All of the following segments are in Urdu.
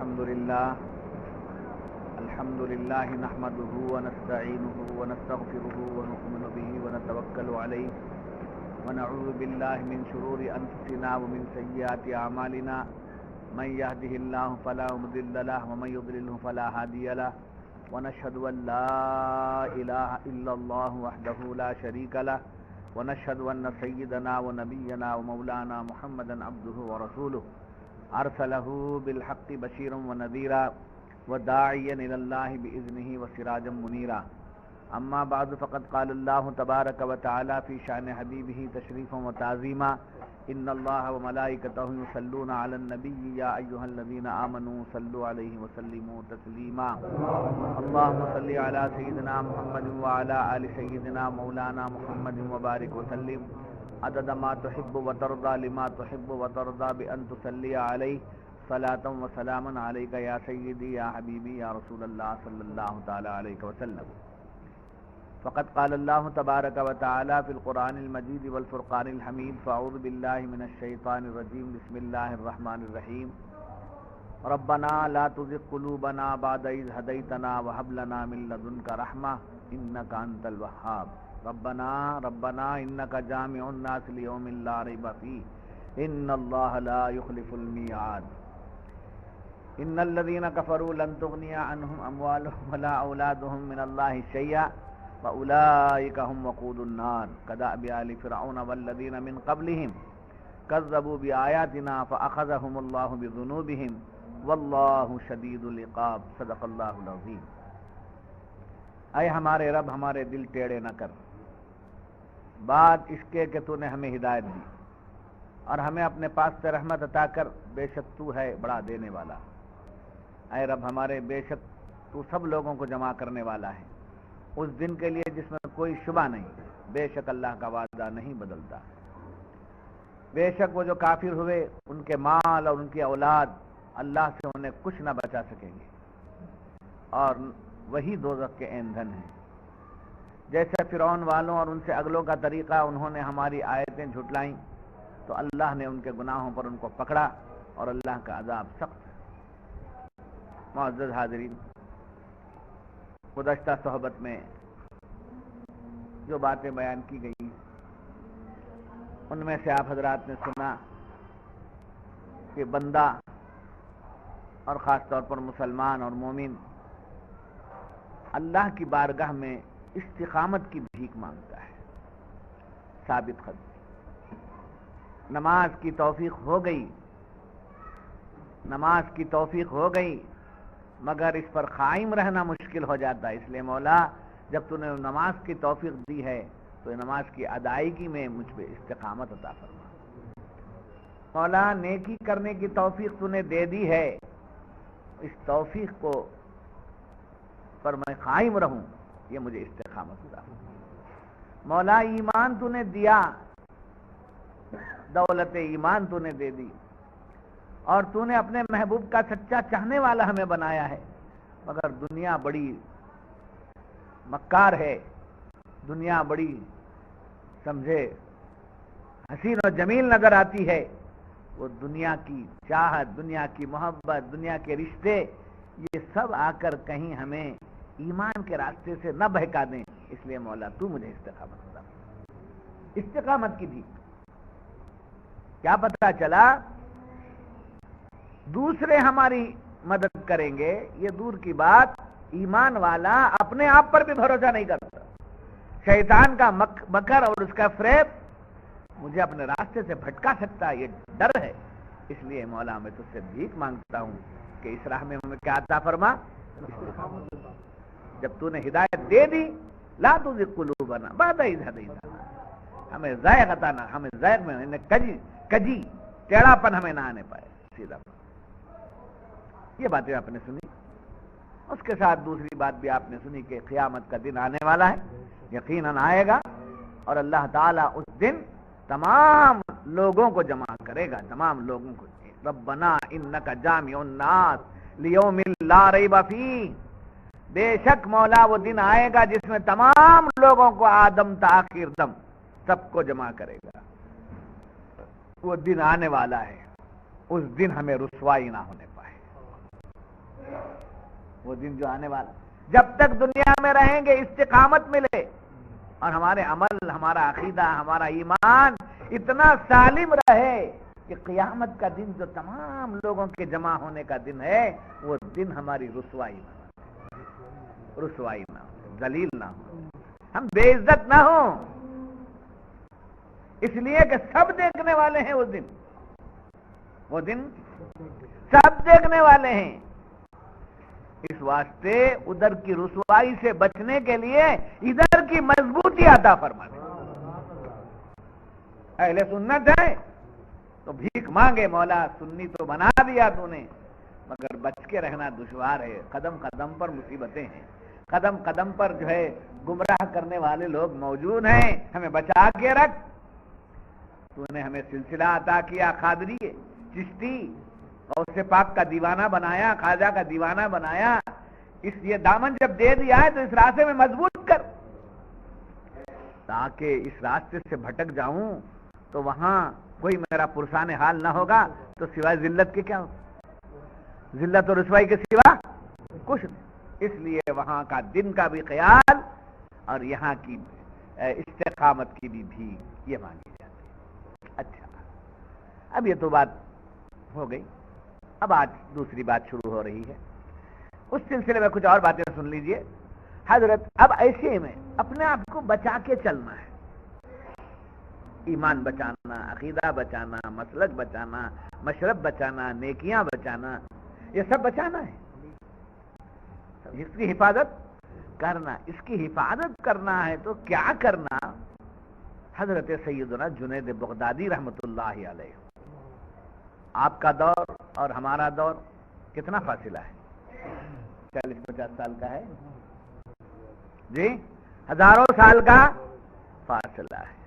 الحمد لله نحمده ونستعينه ونستغفره ونؤمن به ونتوكل عليه ونعوذ بالله من شرور أنفسنا ومن سيئات أعمالنا من يهده الله فلا مضل له ومن يضلله فلا هادي له ونشهد أن لا إله إلا الله وحده لا شريك له ونشهد أن سيدنا ونبينا ومولانا محمدا عبده ورسوله أرسله بالحق بشيرا ونذيرا وداعيا إلى الله بإذنه وسراجا منيرا أما بعد فقد قال الله تبارك وتعالى في شأن حبيبه تشريفا وتعظيما إن الله وملائكته يصلون على النبي يا أيها الذين آمنوا صلوا عليه وسلموا تسليما اللهم صل على سيدنا محمد وعلى آل سيدنا مولانا محمد وبارك وسلم عدد ما تحب وترضى لما تحب وترضى بأن تصلي عليه صلاة وسلاما عليك يا سيدي يا حبيبي يا رسول الله صلى الله تعالى عليه وسلم. فقد قال الله تبارك وتعالى في القرآن المجيد والفرقان الحميد فأعوذ بالله من الشيطان الرجيم بسم الله الرحمن الرحيم ربنا لا تزغ قلوبنا بعد إذ هديتنا وهب لنا من لدنك رحمة إنك أنت الوهاب ربنا إنك جامع الناس ليوم لا ريب فيه إن الله لا يخلف الميعاد إن الذين كفروا لن تغني عنهم أموالهم ولا أولادهم من الله شيئا وأولئك هم وقود النار كدأب آل فرعون والذين من قبلهم كذبوا بآياتنا فأخذهم الله بذنوبهم والله شدید العقاب صدق اللہ العظیم. اے ہمارے رب ہمارے دل ٹیڑے نہ کر، بات اس کے کہ تو نے ہمیں ہدایت دی اور ہمیں اپنے پاس سے رحمت عطا کر، بے شک تو ہے بڑا دینے والا. اے رب ہمارے بے شک تو سب لوگوں کو جمع کرنے والا ہے اس دن کے لیے جس میں کوئی شبہ نہیں. بے شک اللہ کا وعدہ نہیں بدلتا. بے شک وہ جو کافر ہوئے ان کے مال اور ان کی اولاد اللہ سے انہیں کچھ نہ بچا سکیں گے اور وہی دوزخ کے ایندھن ہیں. جیسے فرعون والوں اور ان سے اگلوں کا طریقہ، انہوں نے ہماری آیتیں جھٹلائیں تو اللہ نے ان کے گناہوں پر ان کو پکڑا اور اللہ کا عذاب سخت. معزز حاضرین، گزشتہ صحبت میں جو باتیں بیان کی گئی ان میں سے آپ حضرات نے سنا کہ بندہ اور خاص طور پر مسلمان اور مومن اللہ کی بارگاہ میں استقامت کی بھیک مانگتا ہے. ثابت قدمی، نماز کی توفیق ہو گئی مگر اس پر قائم رہنا مشکل ہو جاتا ہے. اس لیے مولا جب تو نے نماز کی توفیق دی ہے تو نماز کی ادائیگی میں مجھ پہ استقامت عطا فرما. مولا نیکی کرنے کی توفیق تو نے دے دی ہے، اس توفیق کو پر میں قائم رہوں، یہ مجھے استقامت عطا فرما. مولا ایمان تو نے دیا، دولت ایمان تو نے دے دی اور تو نے اپنے محبوب کا سچا چاہنے والا ہمیں بنایا ہے، مگر دنیا بڑی مکار ہے، دنیا بڑی سمجھے حسین و جمیل نظر آتی ہے. وہ دنیا کی چاہت، دنیا کی محبت، دنیا کے رشتے، یہ سب آ کر کہیں ہمیں ایمان کے راستے سے نہ بہکا دیں. اس لیے مولا تو مجھے استقامت عطا فرما. استقامت کی بھی کیا پتہ چلا دوسرے ہماری مدد کریں گے، یہ دور کی بات. ایمان والا اپنے آپ پر بھی بھروسہ نہیں کرتا. شیطان کا مکر اور اس کا فریب مجھے اپنے راستے سے بھٹکا سکتا ہے، یہ ڈر ہے. اس لیے مولا میں تجھ سے بھیک مانگتا ہوں کہ اس راہ میں ہمیں کیا عطا فرما. جب تو نے ہدایت دے دی، لا تزغ قلوبنا بعد اذ ہدیتنا، ہمیں زائغ عطا نہ، ہمیں زائغ میں کجی ٹیڑھا پن ہمیں نہ آنے پائے، سیدھا. یہ باتیں آپ نے سنی. اس کے ساتھ دوسری بات بھی آپ نے سنی کہ قیامت کا دن آنے والا ہے، یقیناً آئے گا اور اللہ تعالیٰ اس دن تمام لوگوں کو جمع کرے گا، تمام لوگوں کو. ربنا انک جامع الناس لیوم لا ریب فیہ، بے شک مولا وہ دن آئے گا جس میں تمام لوگوں کو آدم تا آخر دم سب کو جمع کرے گا. وہ دن آنے والا ہے، اس دن ہمیں رسوائی نہ ہونے پائے. وہ دن جو آنے والا، جب تک دنیا میں رہیں گے استقامت ملے اور ہمارے عمل، ہمارا عقیدہ، ہمارا ایمان اتنا سالم رہے کہ قیامت کا دن جو تمام لوگوں کے جمع ہونے کا دن ہے، وہ دن ہماری رسوائی نہ ہو، ذلیل نہ ہو، ہم بے عزت نہ ہوں، اس لیے کہ سب دیکھنے والے ہیں وہ دن سب دیکھنے والے ہیں۔ اس واسطے ادھر کی رسوائی سے بچنے کے لیے ادھر کی مضبوطی عطا فرما دے۔ اہل سنت ہے تو بھیک مانگے، مولا سنی تو بنا دیا تو نے، مگر بچ کے رہنا دشوار ہے، قدم قدم پر مصیبتیں ہیں، قدم قدم پر جو ہے گمراہ کرنے والے لوگ موجود ہیں، ہمیں بچا کے رکھ۔ تو نے ہمیں سلسلہ عطا کیا، قادری چشتی غوث پاک کا دیوانہ بنایا، خواجہ کا دیوانہ بنایا، اس یہ دامن جب دے دیا ہے تو اس راستے میں مضبوط کر، تاکہ اس راستے سے بھٹک جاؤں تو وہاں کوئی میرا پرسان حال نہ ہوگا تو سوائے ذلت کے کیا ہوگا، ذلت اور رسوائی کے سوا کچھ نہیں۔ اس لیے وہاں کا دن کا بھی خیال اور یہاں کی استقامت کی بھی بھیک یہ مانگی جاتی ہے۔ اچھا، اب یہ تو بات ہو گئی، اب آج دوسری بات شروع ہو رہی ہے، اس سلسلے میں کچھ اور باتیں سن لیجئے حضرت۔ اب ایسے میں اپنے آپ کو بچا کے چلنا ہے، ایمان بچانا، عقیدہ بچانا، مسلک بچانا، مشرب بچانا، نیکیاں بچانا، یہ سب بچانا ہے، اس کی حفاظت کرنا۔ اس کی حفاظت کرنا ہے تو کیا کرنا؟ حضرت سیدنا جنید بغدادی رحمت اللہ علیہ، آپ کا دور اور ہمارا دور کتنا فاصلہ ہے؟ 40-50 سال کا ہے جی، ہزاروں سال کا فاصلہ ہے۔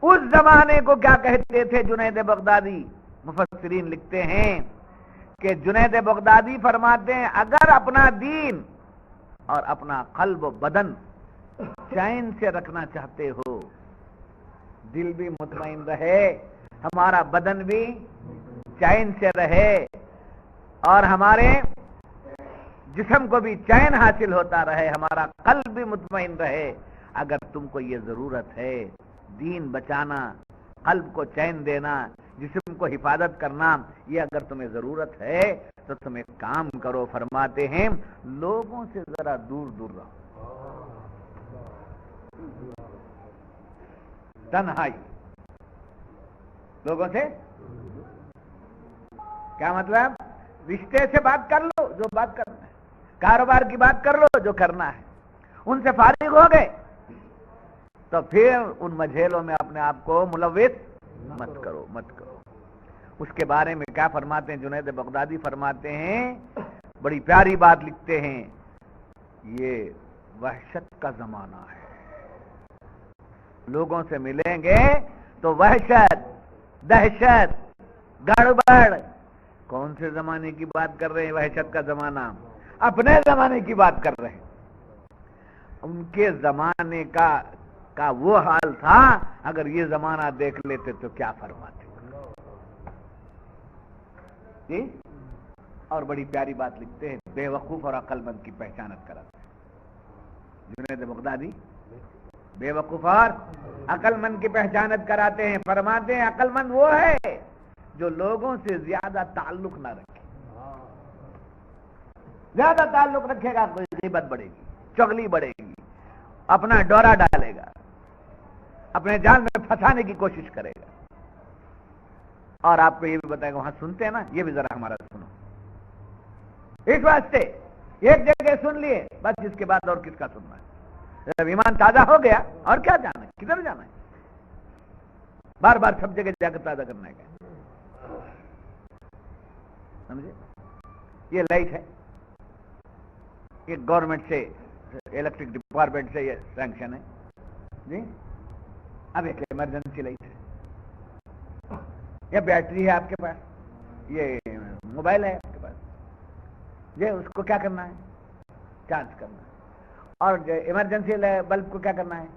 اس زمانے کو کیا کہتے تھے جنید بغدادی؟ مفسرین لکھتے ہیں کہ جنید بغدادی فرماتے ہیں اگر اپنا دین اور اپنا قلب و بدن چین سے رکھنا چاہتے ہو، دل بھی مطمئن رہے، ہمارا بدن بھی چین سے رہے اور ہمارے جسم کو بھی چین حاصل ہوتا رہے، ہمارا قلب بھی مطمئن رہے، اگر تم کو یہ ضرورت ہے دین بچانا، قلب کو چین دینا، جسم کو حفاظت کرنا، یہ اگر تمہیں ضرورت ہے تو تم ایک کام کرو، فرماتے ہیں لوگوں سے ذرا دور دور رہو، تنہائی، لوگوں سے کیا مطلب؟ رشتے سے بات کر لو جو بات کرنا ہے، کاروبار کی بات کر لو جو کرنا ہے، ان سے فارغ ہو گئے تو پھر ان مجھیلوں میں اپنے آپ کو ملوث مت کرو۔ اس کے بارے میں کیا فرماتے ہیں جنید بغدادی؟ فرماتے ہیں بڑی پیاری بات لکھتے ہیں، یہ وحشت کا زمانہ ہے، لوگوں سے ملیں گے تو وحشت، دہشت، گڑبڑ۔ کون سے زمانے کی بات کر رہے ہیں؟ وحشت کا زمانہ، اپنے زمانے کی بات کر رہے ہیں۔ ان کے زمانے کا وہ حال تھا، اگر یہ زمانہ دیکھ لیتے تو کیا فرماتے جی؟ اور بڑی پیاری بات لکھتے ہیں، بے وقوف اور عقل مند کی پہچانت کراتے ہیں جنید بغدادی، بے وقوف اور عقل مند کی پہچانت کراتے ہیں، فرماتے ہیں عقل مند وہ ہے جو لوگوں سے زیادہ تعلق نہ رکھے، زیادہ تعلق رکھے گا کوئی غیبت بڑھے گی، چغلی بڑھے گی، اپنا ڈورا ڈالے گا، اپنے جال میں پھنسانے کی کوشش کرے گا، اور آپ کو یہ بھی بتائے گا وہاں سنتے ہیں نا، یہ بھی ذرا ہمارا سنو، اس واسطے ایک جگہ سن لیے بس، اس کے بعد اور کس کا سننا ہے؟ جب ایمان تازہ ہو گیا اور کیا جانا ہے، کدھر جانا ہے؟ بار بار سب جگہ جا کر تازہ کرنا ہے کیا؟ سمجھے؟ یہ لائٹ ہے، یہ گورنمنٹ سے، الیکٹرک ڈپارٹمنٹ سے یہ سینکشن ہے جی۔ اب ایک ایمرجنسی لائٹ ہے، یہ بیٹری ہے آپ کے پاس، یہ موبائل ہے آپ کے پاس، یہ اس کو کیا کرنا ہے؟ چارج کرنا ہے، اور ایمرجنسی بلب کو کیا کرنا ہے؟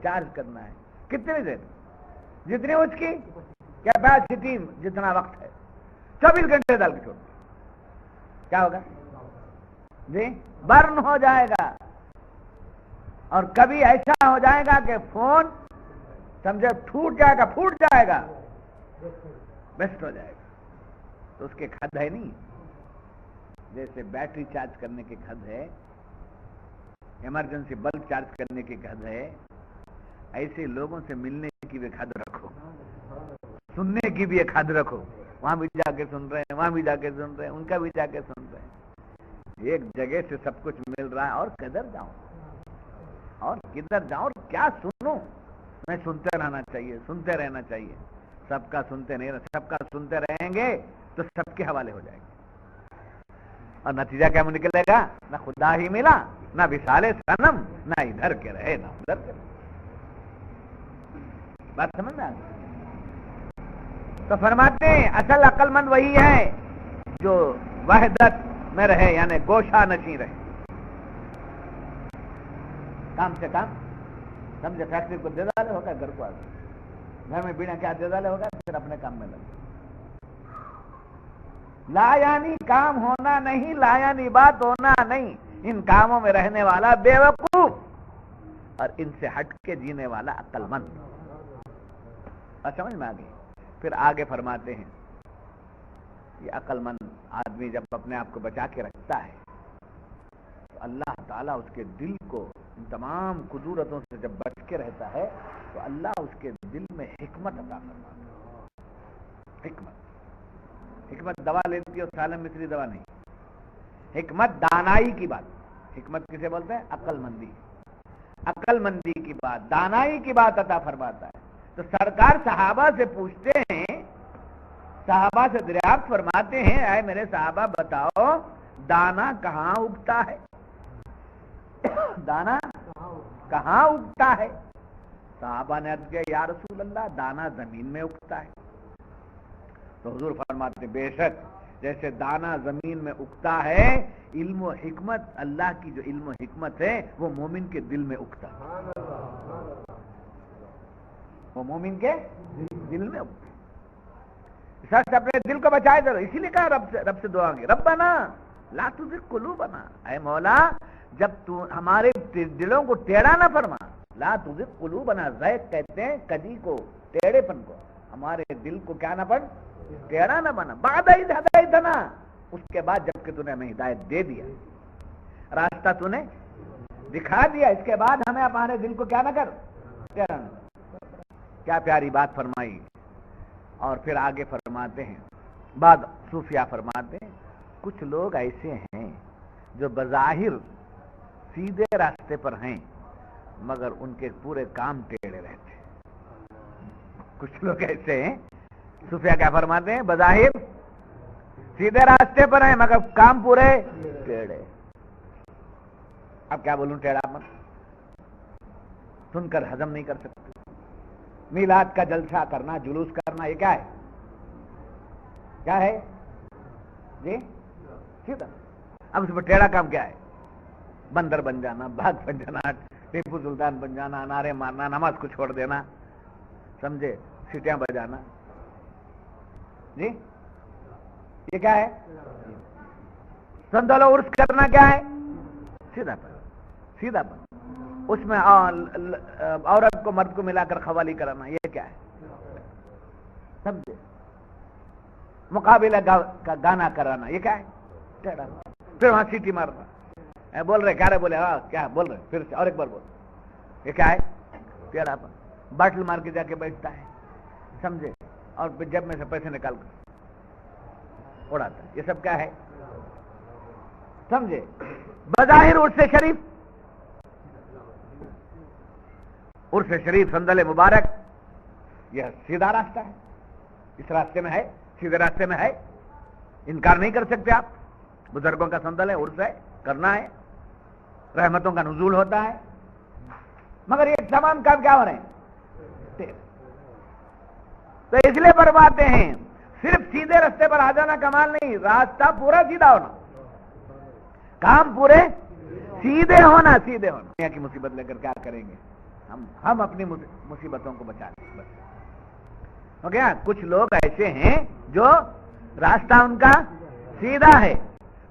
چارج کرنا ہے۔ کتنی دیر؟ جتنی اس کی کیپیسٹی، جتنا وقت ہے، 24 گھنٹے ڈال کے چھوڑ، کیا ہوگا؟ جی برن ہو جائے گا، اور کبھی ایسا ہو جائے گا کہ فون سمجھے ٹوٹ جائے گا، پھوٹ جائے گا، بیسٹ ہو جائے گا، تو اس کے کھد ہے نہیں. جیسے بیٹری چارج کرنے کے کھد ہے، ایمرجنسی بلب چارج کرنے کی کھد ہے، ایسے لوگوں سے ملنے کی بھی کھد رکھو، سننے کی بھی ایک کھد رکھو. وہاں بھی جا کے سن رہے ہیں، وہاں بھی جا کے سن رہے ہیں، ان کا بھی جا کے سن رہے ہیں. ایک جگہ سے سب کچھ مل رہا ہے، اور کدھر جاؤں، اور کدھر جاؤں، اور کیا سنوں. میں سنتے رہنا چاہیے، سنتے رہنا چاہیے. سب کا سنتے نہیں، سب کا سنتے رہیں گے تو سب کے حوالے ہو جائے گے، اور نتیجہ کیا نکلے گا؟ نہ خدا ہی ملا، نہ وصال صنم، نہ ادھر کے رہے نہ ادھر کے رہے. بات سمجھ میں آ گئی؟ تو فرماتے ہیں اصل عقل مند وہی ہے جو وحدت میں رہے، یعنی گوشہ نشین رہے. کام سے کام سمجھے، فیکٹری کو دے ڈالے ہوگا، گھر کو آ گئے، گھر میں بیڑا کیا دے ڈالے ہوگا، پھر اپنے کام میں لگے. لا یعنی کام ہونا نہیں، لا یعنی بات ہونا نہیں. ان کاموں میں رہنے والا بے وقوف، اور ان سے ہٹ کے جینے والا عقل مند. اور سمجھ میں آ گئی؟ پھر آگے فرماتے ہیں یہ عقل مند آدمی جب اپنے آپ کو بچا کے رکھتا ہے تو اللہ تعالیٰ اس کے دل کو ان تمام قدورتوں سے جب بچ کے رہتا ہے تو اللہ اس کے دل میں حکمت عطا فرماتا ہے. حکمت دوا لیتی ہے، سالم مصری دوا نہیں. حکمت دانائی کی بات. حکمت کسے بولتے ہیں؟ عقل مندی. عقل مندی کی بات، دانائی کی بات عطا فرماتا ہے. تو سرکار صحابہ سے پوچھتے ہیں، صحابہ سے دریافت فرماتے ہیں، اے میرے صحابہ بتاؤ دانا کہاں اگتا ہے؟ دانا کہاں اگتا ہے؟ صحابہ نے عرض کیا یا رسول اللہ دانا زمین میں اگتا ہے. تو حضور فرماتے ہیں بے شک جیسے دانا زمین میں اگتا ہے، علم و حکمت، اللہ کی جو علم و حکمت ہے وہ مومن کے دل میں اگتا ہے. وہ مومن کے دل میں اگتا ہے. سچ اپنے دل کو بچائے دو. اسی لیے کہا رب سے دعا کی، ربنا لا تزغ قلوبنا، اے مولا جب تو ہمارے دلوں کو ٹیڑھا نہ فرما. لا تزغ قلوبنا، زیغ کہتے ہیں کجی کو، ٹیڑھے پن کو. ہمارے دل کو کیا نہ بن، ٹیڑھا نہ بنا. بعد اذ ہدیتنا، اس کے بعد جب کہ تو نے ہمیں ہدایت دے دیا، راستہ تو نے دکھا دیا، اس کے بعد ہمیں ہمارے دل کو کیا نہ کر، ٹیڑھا نہ. کیا پیاری بات فرمائی. اور پھر آگے فرماتے ہیں، بعد صوفیہ فرماتے ہیں کچھ لوگ ایسے ہیں جو بظاہر سیدھے راستے پر ہیں مگر ان کے پورے کام ٹیڑھے رہتے ہیں. کچھ لوگ ایسے ہیں، صوفیہ کیا فرماتے ہیں، بظاہر سیدھے راستے پر ہیں مگر کام پورے ٹیڑھے. اب کیا بولوں، ٹیڑھا مت سن کر ہضم نہیں کر سکتے. میلاد کا جلسہ کرنا، جلوس کرنا، یہ کیا ہے؟ کیا ہے جی؟ سیدھا. اب اس میں ٹیڑھا کام کیا ہے؟ بندر بن جانا، باغ بن جانا، ٹیپو سلطان بن جانا، نعرے مارنا، نماز کو چھوڑ دینا، سمجھے، سیٹیاں بجانا. جی یہ کیا ہے؟ سندل عرس کرنا کیا ہے؟ سیدھا پن. سیدھا پن. اس میں عورت کو مرد کو ملا کر قوالی کرانا، یہ کیا ہے؟ سمجھے. مقابلہ کا گانا کرانا، یہ کیا ہے؟ ٹیڑھا. پھر وہاں سیٹی مارنا، بول رہے کیا رہے، بولے ہاں کیا بول رہے، پھر سے اور ایک بار بول، یہ کیا ہے؟ ٹیڑھا پن. باٹل مار کے جا کے بیٹھتا ہے، سمجھے، اور جب میں سے پیسے نکال کر اڑاتا ہے. یہ سب کیا ہے؟ سمجھے. بظاہر عرس شریف، عرس شریف سندل مبارک، یہ سیدھا راستہ ہے، اس راستے میں ہے، سیدھے راستے میں ہے، انکار نہیں کر سکتے آپ. بزرگوں کا سندل ہے، عرس ہے، کرنا ہے، رحمتوں کا نزول ہوتا ہے، مگر یہ تمام کام کیا ہو رہے ہیں؟ تو اس لیے فرماتے ہیں صرف سیدھے راستے پر آ جانا کمال نہیں، راستہ پورا سیدھا ہونا، کام پورے سیدھے ہونا. سیدھے ہونا. دنیا کی مصیبت لے کر کیا کریں گے ہم اپنی مصیبتوں کو بچا لیں بس. ہو گیا. کچھ لوگ ایسے ہیں جو راستہ ان کا سیدھا ہے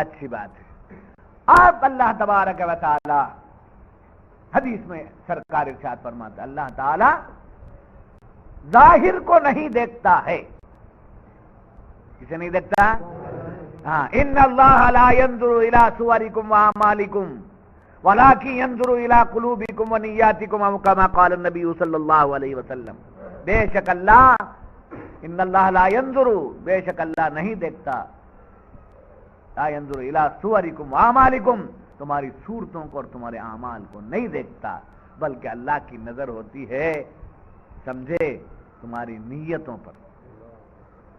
اچھی بات ہے. آپ اللہ تبارک و تعالی حدیث میں سرکار ارشاد فرماتا اللہ تعالی ظاہر کو نہیں دیکھتا ہے. کسے نہیں دیکھتا؟ ہاں. ان اللہ لا ينظر الى صورکم واعمالکم ولكن ينظر الى قلوبکم ونیاتکم كما قال النبی صلی اللہ علیہ وسلم. بے شک اللہ ان اللہ لا ينظر بے شک اللہ نہیں دیکھتا لا ينظر الى صورکم واعمالکم تمہاری صورتوں کو اور تمہارے اعمال کو نہیں دیکھتا بلکہ اللہ کی نظر ہوتی ہے سمجھے تمہاری نیتوں پر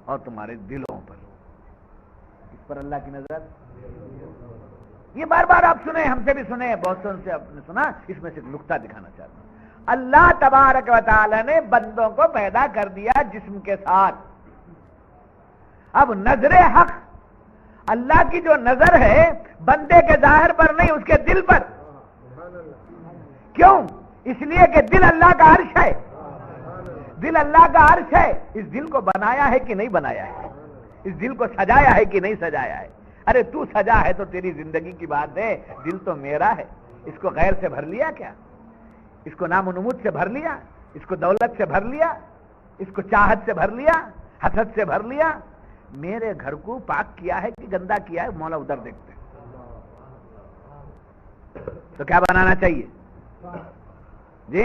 اور تمہارے دلوں پر. اس پر اللہ کی نظر. یہ بار بار آپ سنیں ہم سے بھی سنیں بہت سے آپ نے سنا. اس میں سے ایک نقطہ دکھانا چاہتا ہوں. اللہ تبارک و تعالی نے بندوں کو پیدا کر دیا جسم کے ساتھ. اب نظر حق اللہ کی جو نظر ہے بندے کے ظاہر پر نہیں اس کے دل پر. کیوں؟ اس لیے کہ دل اللہ کا عرش ہے. دل اللہ کا عرش ہے. اس دل کو بنایا ہے کہ نہیں بنایا ہے؟ اس دل کو سجایا ہے کہ نہیں سجایا ہے؟ ارے تو سجا ہے تو تیری زندگی کی بات ہے. دل تو میرا ہے. اس کو غیر سے بھر لیا کیا؟ اس کو نام و نمود سے بھر لیا؟ اس کو دولت سے بھر لیا؟ اس کو چاہت سے بھر لیا؟ حسد سے بھر لیا؟ میرے گھر کو پاک کیا ہے کہ گندا کیا ہے مولا ادھر دیکھتے ہیں. تو کیا بنانا چاہیے جی؟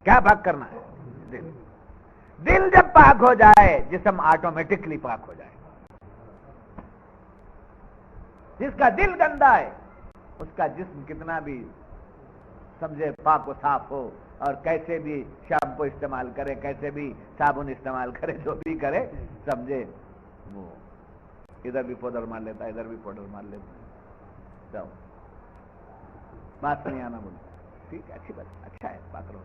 کیا پاک کرنا ہے؟ دل. دل جب پاک ہو جائے جسم آٹومیٹکلی پاک ہو جائے. جس کا دل گندا ہے اس کا جسم کتنا بھی سمجھے پاک و صاف ہو اور کیسے بھی شیمپو استعمال کرے کیسے بھی صابن استعمال کرے جو بھی کرے سمجھے وہ ادھر بھی پاؤڈر مار لیتا ہے ادھر بھی پاؤڈر مار لیتا ہے. تو بات نہیں آنا بولے ٹھیک ہے اچھی بات اچھا ہے پاک رہو.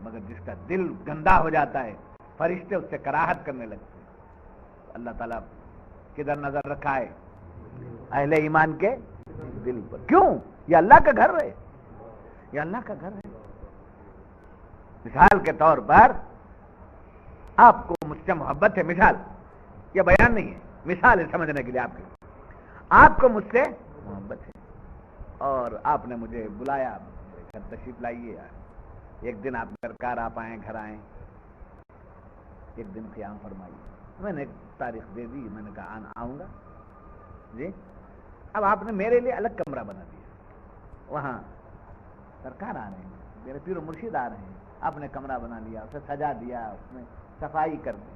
مگر جس کا دل گندا ہو جاتا ہے فرشتے اس سے کراہت کرنے لگتے ہیں. اللہ تعالیٰ کدھر نظر رکھا ہے؟ اہل ایمان کے دل پر. کیوں؟ یہ اللہ کا گھر ہے. یہ اللہ کا گھر ہے. مثال کے طور پر آپ کو مجھ سے محبت ہے. مثال یہ بیان نہیں ہے مثال ہے سمجھنے کے لیے. آپ کو مجھ سے محبت ہے اور آپ نے مجھے بلایا گھر تشریف لائیے. ایک دن آپ درکار آپ آئیں گھر آئیں ایک دن قیام فرمائیے. میں نے ایک تاریخ دے دی. میں نے کہا آؤں گا جی. اب آپ نے میرے لیے الگ کمرہ بنا دیا. وہاں سرکار آ رہے ہیں میرے پیر و مرشد آ رہے ہیں. آپ نے کمرہ بنا لیا اسے سجا دیا اس میں صفائی کر دی.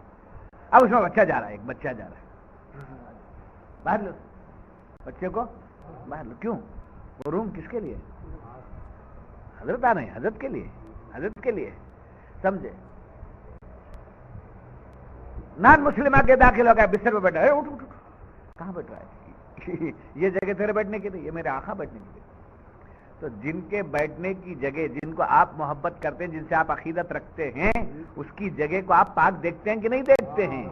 اب اس میں بچہ جا رہا ہے ایک بچہ جا رہا ہے. باہر لو بچے کو باہر لو. کیوں؟ وہ روم کس کے لیے؟ حضرت آ رہے ہیں حضرت کے لیے. حضرت کے لیے سمجھے. نان مسلمہ کے داخل ہو گیا بستر پہ بیٹھا ہے. اٹھ اٹھ کہاں بیٹھ رہا ہے؟ یہ جگہ تیرے بیٹھنے کی نہیں یہ میرے آقا بیٹھنے کی. تو جن کے بیٹھنے کی جگہ جن کو آپ محبت کرتے ہیں جن سے آپ عقیدت رکھتے ہیں اس کی جگہ کو آپ پاک دیکھتے ہیں کہ نہیں دیکھتے ہیں؟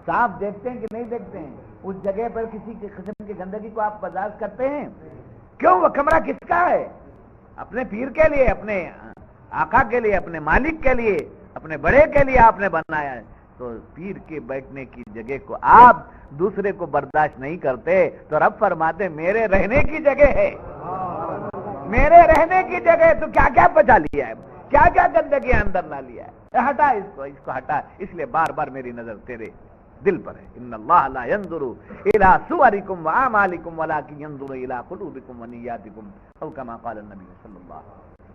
صاف دیکھتے ہیں کہ نہیں دیکھتے ہیں؟ اس جگہ پر کسی قسم کی گندگی کو آپ برداشت کرتے ہیں؟ کیوں؟ وہ کمرہ کس کا ہے؟ اپنے پیر کے لیے اپنے آقا کے لیے اپنے مالک کے لیے اپنے بڑے کے لیے آپ نے بنایا ہے. تو پیر کے بیٹھنے کی جگہ کو آپ دوسرے کو برداشت نہیں کرتے تو رب فرماتے میرے رہنے کی جگہ ہے. میرے رہنے کی جگہ تو کیا کیا بچا لیا ہے کیا کیا گندگی اندر نہ لیا ہے. ہٹا اس کو ہٹا. اس لیے بار بار میری نظر تیرے دل پر ہے. ان اللہ لا ينظر الى صورکم واعمالکم ولكن ينظر الى قلوبکم ونیاتکم او كما قال النبی صلی اللہ علیہ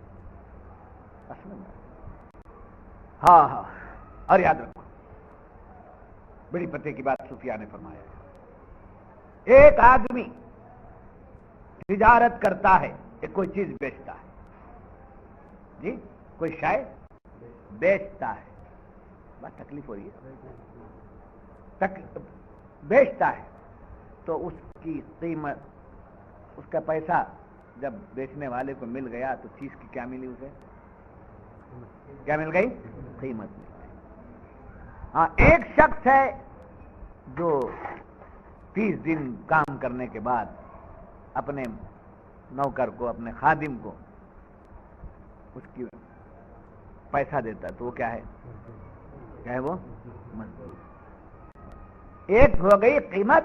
وسلم. ہاں اور یاد رکھو بڑی پتے کی بات صوفیاء نے فرمایا ہے. ایک آدمی تجارت کرتا ہے ایک کوئی چیز بیچتا ہے جی کوئی شے بیچتا ہے. بات تکلیف ہو رہی ہے. بیچتا ہے تو اس کی قیمت اس کا پیسہ جب بیچنے والے کو مل گیا تو چیز کی کیا ملی اسے؟ کیا مل گئی؟ قیمت مل گئی. ہاں ایک شخص ہے جو 30 دن کام کرنے کے بعد اپنے نوکر کو اپنے خادم کو اس کی پیسہ دیتا ہے تو وہ کیا ہے وہ مزدور. ایک ہو گئی قیمت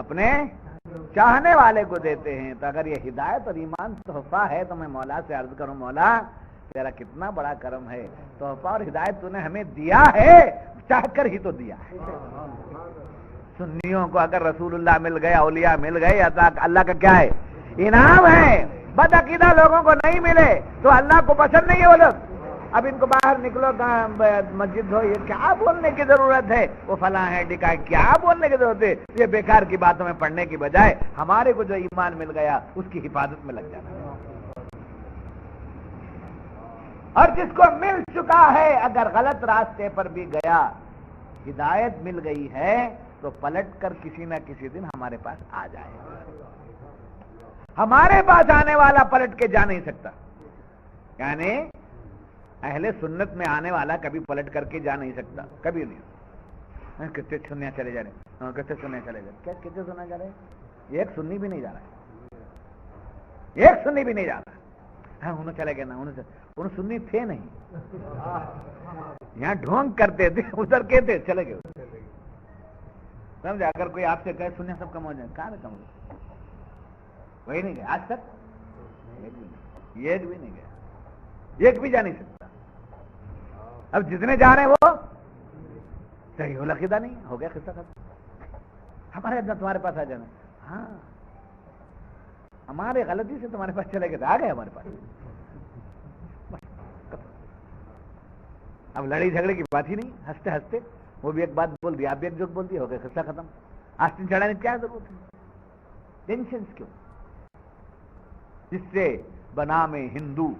اپنے چاہنے والے کو دیتے ہیں. تو اگر یہ ہدایت اور ایمان تحفہ ہے تو میں مولا سے عرض کروں مولا تیرا کتنا بڑا کرم ہے, تحفہ اور ہدایت تو نے ہمیں دیا ہے, چاہ کر ہی تو دیا ہے. سنیوں کو اگر رسول اللہ مل گئے, اولیاء مل گئے, اللہ کا کیا ہے انعام ہے. بدعقیدہ لوگوں کو نہیں ملے تو اللہ کو پسند نہیں ہے وہ لوگ. اب ان کو باہر نکلو, مسجد ہو, یہ کیا بولنے کی ضرورت ہے, وہ فلاں ہے ڈکا, کیا بولنے کی ضرورت ہے. یہ بیکار کی باتوں میں پڑھنے کی بجائے ہمارے کو جو ایمان مل گیا اس کی حفاظت میں لگ جانا. اور جس کو مل چکا ہے اگر غلط راستے پر بھی گیا, ہدایت مل گئی ہے تو پلٹ کر کسی نہ کسی دن ہمارے پاس آ جائے گا. ہمارے پاس آنے والا پلٹ کے جا نہیں سکتا. یعنی اہل سنت میں آنے والا کبھی پلٹ کر کے جا نہیں سکتا, کبھی نہیں. کتنے سننے چلے جا رہے, کتنے سننے چلے جا رہے, کیا کتنے سننے جا رہے, ایک سنی بھی نہیں جا رہا ہے, ایک سنی بھی نہیں جا رہا. ہاں انہوں چلے گئے نا, انہوں سنی تھے نہیں, یہاں ڈھونگ کرتے تھے, ادھر کے تھے, چلے گئے. سمجھا, اگر کوئی آپ سے کہے سننے سب کم ہو جائیں, کہاں کم ہو, وہی نہیں گئے آج تک, ایک بھی نہیں گیا, ایک بھی جا نہیں سکتا. اب جتنے جا رہے ہیں وہ صحیح العقیدہ نہیں, ہو گیا قصہ ختم. ہمارے اندر تمہارے پاس آ جانا, ہاں ہمارے غلطی سے تمہارے پاس چلے گئے, آ گئے ہمارے پاس. اب لڑائی جھگڑے کی بات ہی نہیں, ہنستے ہنستے وہ بھی ایک بات بول دی, آپ بھی ایک جوک بول دی, ہو گیا قصہ ختم. آستین چڑھانے کی کیا ضرورت ہے, ٹینشنز کیوں. جس سے بنا میں ہندو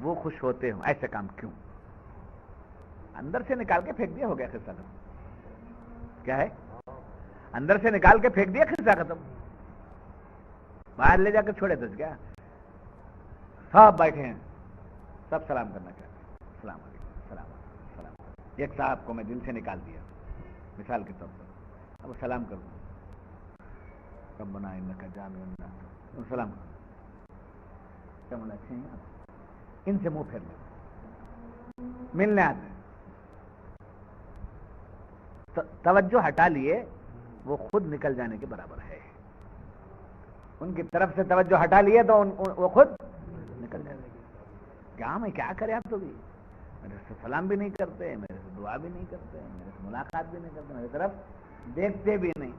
وہ خوش ہوتے ہوں, ایسے کام کیوں. اندر سے نکال کے پھینک دیا, ہو گیا قصہ ختم. کیا ہے, اندر سے نکال کے پھینک دیا, قصہ ختم. باہر لے جا کے چھوڑے تو کیا, سب بیٹھے ہیں, سب سلام کرنا چاہتے ہیں, السلام علیکم, السلام علیکم, السلام علیکم. ایک صاحب کو میں دل سے نکال دیا مثال کے طور پر, اب سلام کروں, کب بنا ان کا جامع سلام کروں, کیا بولا اچھے ہیں آپ, ان سے منہ پھیر لیں, ملنے آتے ہیں. توجہ ہٹا لیے وہ خود نکل جانے کے برابر ہے. ان کی طرف سے توجہ ہٹا لیے تو وہ خود نکل جائے گا. کیا میں کیا کرے, آپ تو بھی میرے سے سلام بھی نہیں کرتے, میرے سے دعا بھی نہیں کرتے, میرے سے ملاقات بھی نہیں کرتے, میری طرف دیکھتے بھی نہیں.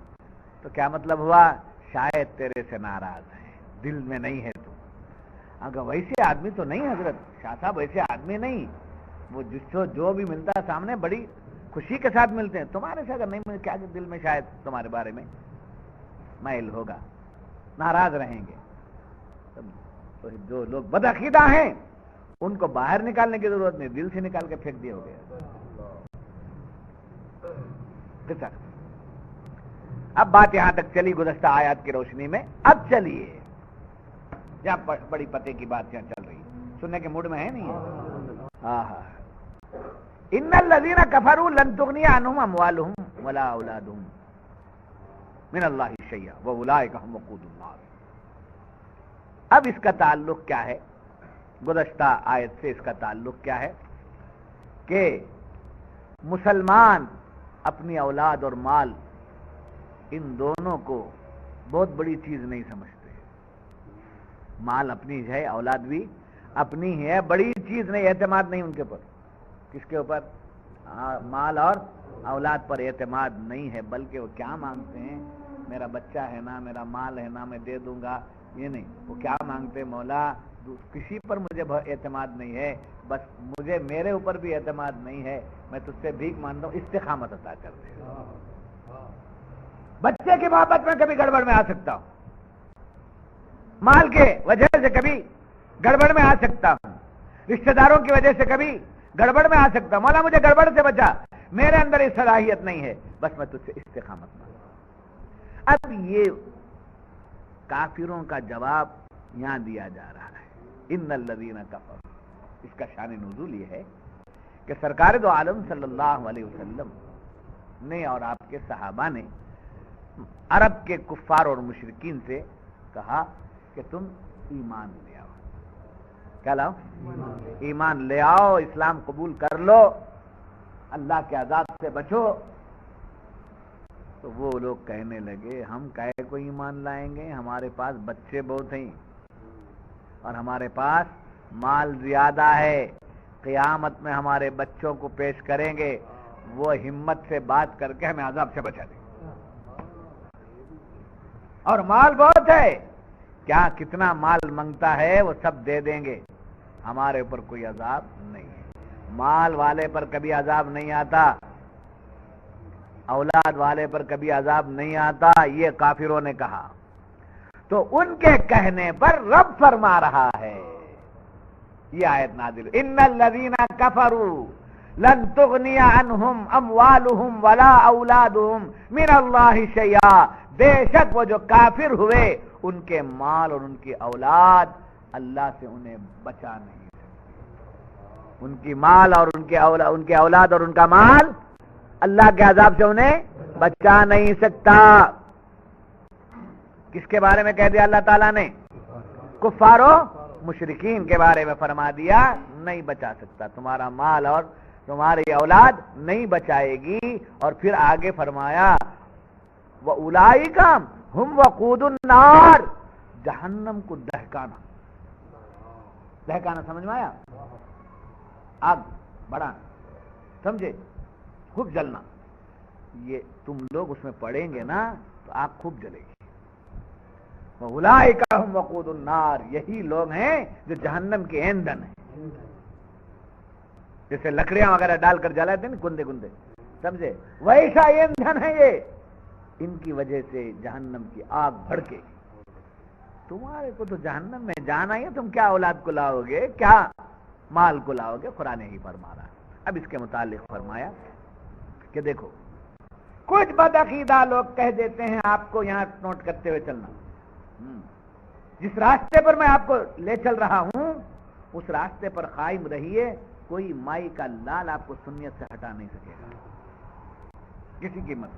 تو کیا مطلب ہوا, شاید تیرے سے ناراض ہے, دل میں نہیں ہے تو. اگر ویسے آدمی تو نہیں حضرت شاہ صاحب, ویسے آدمی نہیں, وہ جس کو جو بھی ملتا ہے سامنے بڑی خوشی کے ساتھ ملتے ہیں. تمہارے سے اگر نہیں ملے, کیا دل میں شاید تمہارے بارے میں مائل ہوگا, ناراض رہیں گے. تو جو لوگ بدعقیدہ ہیں ان کو باہر نکالنے کی ضرورت نہیں, دل سے نکال کے پھینک دیا, ہو گیا. اب بات یہاں تک چلی گزشتہ آیات کی روشنی میں. اب چلیے جہاں بڑی پتے کی بات یہاں چل رہی ہے, سننے کے موڈ میں ہے نہیں ہے. ان الذین کفروا لن تغنی عنہم اموالہم ولا اولادہم من اللہ شیئا واولئک هم وقود النار. اب اس کا تعلق کیا ہے, گزشتہ آیت سے اس کا تعلق کیا ہے کہ مسلمان اپنی اولاد اور مال ان دونوں کو بہت بڑی چیز نہیں سمجھتے. مال اپنی ہے, اولاد بھی اپنی ہے, بڑی چیز نہیں, اعتماد نہیں ان کے اوپر. کس کے اوپر, مال اور اولاد پر اعتماد نہیں ہے, بلکہ وہ کیا مانگتے ہیں, میرا بچہ ہے نا, میرا مال ہے نا, میں دے دوں گا, یہ نہیں. وہ کیا مانگتے, مولا کسی پر مجھے اعتماد نہیں ہے, بس مجھے میرے اوپر بھی اعتماد نہیں ہے, میں تجھ سے بھیک مانتا ہوں, استقامت عطا کر دے. بچے کی محبت میں کبھی گڑبڑ میں آ سکتا ہوں, مال کے وجہ سے کبھی گڑبڑ میں آ سکتا ہوں, رشتہ داروں کی وجہ سے کبھی گڑبڑ میں آ سکتا ہوں, مولا مجھے گڑبڑ سے بچا, میرے اندر اس صلاحیت نہیں ہے, بس میں تجھ سے استقامت مانگتا ہوں. اب یہ کافروں کا جواب یہاں دیا جا رہا ہے, ان الذین کفروا. اس کا شان نزول یہ ہے کہ سرکار دو عالم صلی اللہ علیہ وسلم نے اور آپ کے صحابہ نے عرب کے کفار اور مشرکین سے کہا کہ تم ایمان لے آؤ. کیا لاؤ, ایمان لے آؤ, اسلام قبول کر لو, اللہ کے عذاب سے بچو. تو وہ لوگ کہنے لگے ہم کائے کو ایمان لائیں گے، ہمارے پاس بچے بہت ہیں اور ہمارے پاس مال زیادہ ہے، قیامت میں ہمارے بچوں کو پیش کریں گے، وہ ہمت سے بات کر کے ہمیں عذاب سے بچا دیں گے، اور مال بہت ہے، کیا کتنا مال منگتا ہے وہ سب دے دیں گے، ہمارے اوپر کوئی عذاب نہیں ہے۔ مال والے پر کبھی عذاب نہیں آتا، اولاد والے پر کبھی عذاب نہیں آتا، یہ کافروں نے کہا۔ تو ان کے کہنے پر رب فرما رہا ہے، یہ آیت نازل، ان الذین کفروا لن تغنی عنہم اموالہم ولا اولادہم من اللہ شیئا، بے شک وہ جو کافر ہوئے ان کے مال اور ان کی اولاد اللہ سے انہیں بچا نہیں سکتے، ان کی مال اور ان کے اولاد اور ان کا مال اللہ کے عذاب سے انہیں بچا نہیں سکتا۔ کس کے بارے میں کہہ دیا اللہ تعالیٰ نے؟ کفار و مشرکین کے بارے میں فرما دیا نہیں بچا سکتا، تمہارا مال اور تمہاری اولاد نہیں بچائے گی۔ اور پھر آگے فرمایا وَأُولَئِكَ هُمْ وَقُودُ النَّارِ، جہنم کو دہکانا، دہکانا سمجھ میں آیا؟ آگ بڑھانا، سمجھے؟ خوب جلنا، یہ تم لوگ اس میں پڑیں گے نا تو آگ خوب جلے گی۔ اولئک هم وقود النار، یہی لوگ ہیں جو جہنم کے ایندھن ہیں، جیسے لکڑیاں وغیرہ ڈال کر جلاتے ہیں گندے گندے، سمجھے؟ ویسا ایندھن ہے یہ، ان کی وجہ سے جہنم کی آگ بھڑکے گی۔ تمہارے کو تو جہنم میں جانا ہی ہے، تم کیا اولاد کو لاؤ گے، کیا مال کو لاؤ گے؟ قرآن ہی فرما رہا ہے۔ اب اس کے متعلق فرمایا کہ دیکھو کچھ بدعقیدہ لوگ کہہ دیتے ہیں، آپ کو یہاں نوٹ کرتے ہوئے چلنا، جس راستے پر میں آپ کو لے چل رہا ہوں اس راستے پر قائم رہیے، کوئی مائی کا لال آپ کو سنیت سے ہٹا نہیں سکے گا کسی قیمت۔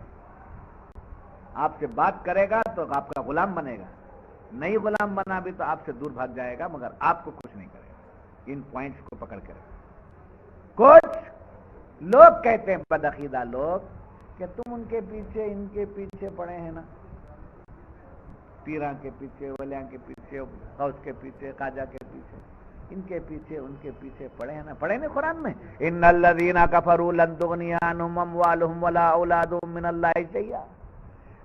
آپ سے بات کرے گا تو آپ کا غلام بنے گا، نہیں غلام بنا بھی تو آپ سے دور بھاگ جائے گا، مگر آپ کو کچھ نہیں کرے گا۔ ان پوائنٹس کو پکڑ کر کچھ لوگ کہتے ہیں بدعقیدہ لوگ کہ تم ان کے پیچھے ان کے پیچھے پڑے ہیں نا، پیراں کے پیچھے، ولیاں کے پیچھے، غوث کے پیچھے، خواجہ کے پیچھے، ان کے پیچھے ان کے پیچھے پڑے ہیں نا، پڑے نا قرآن میں، ان الذین کفروا لن تغنی عنہم اموالہم ولا اولادہم من اللہ شیئا،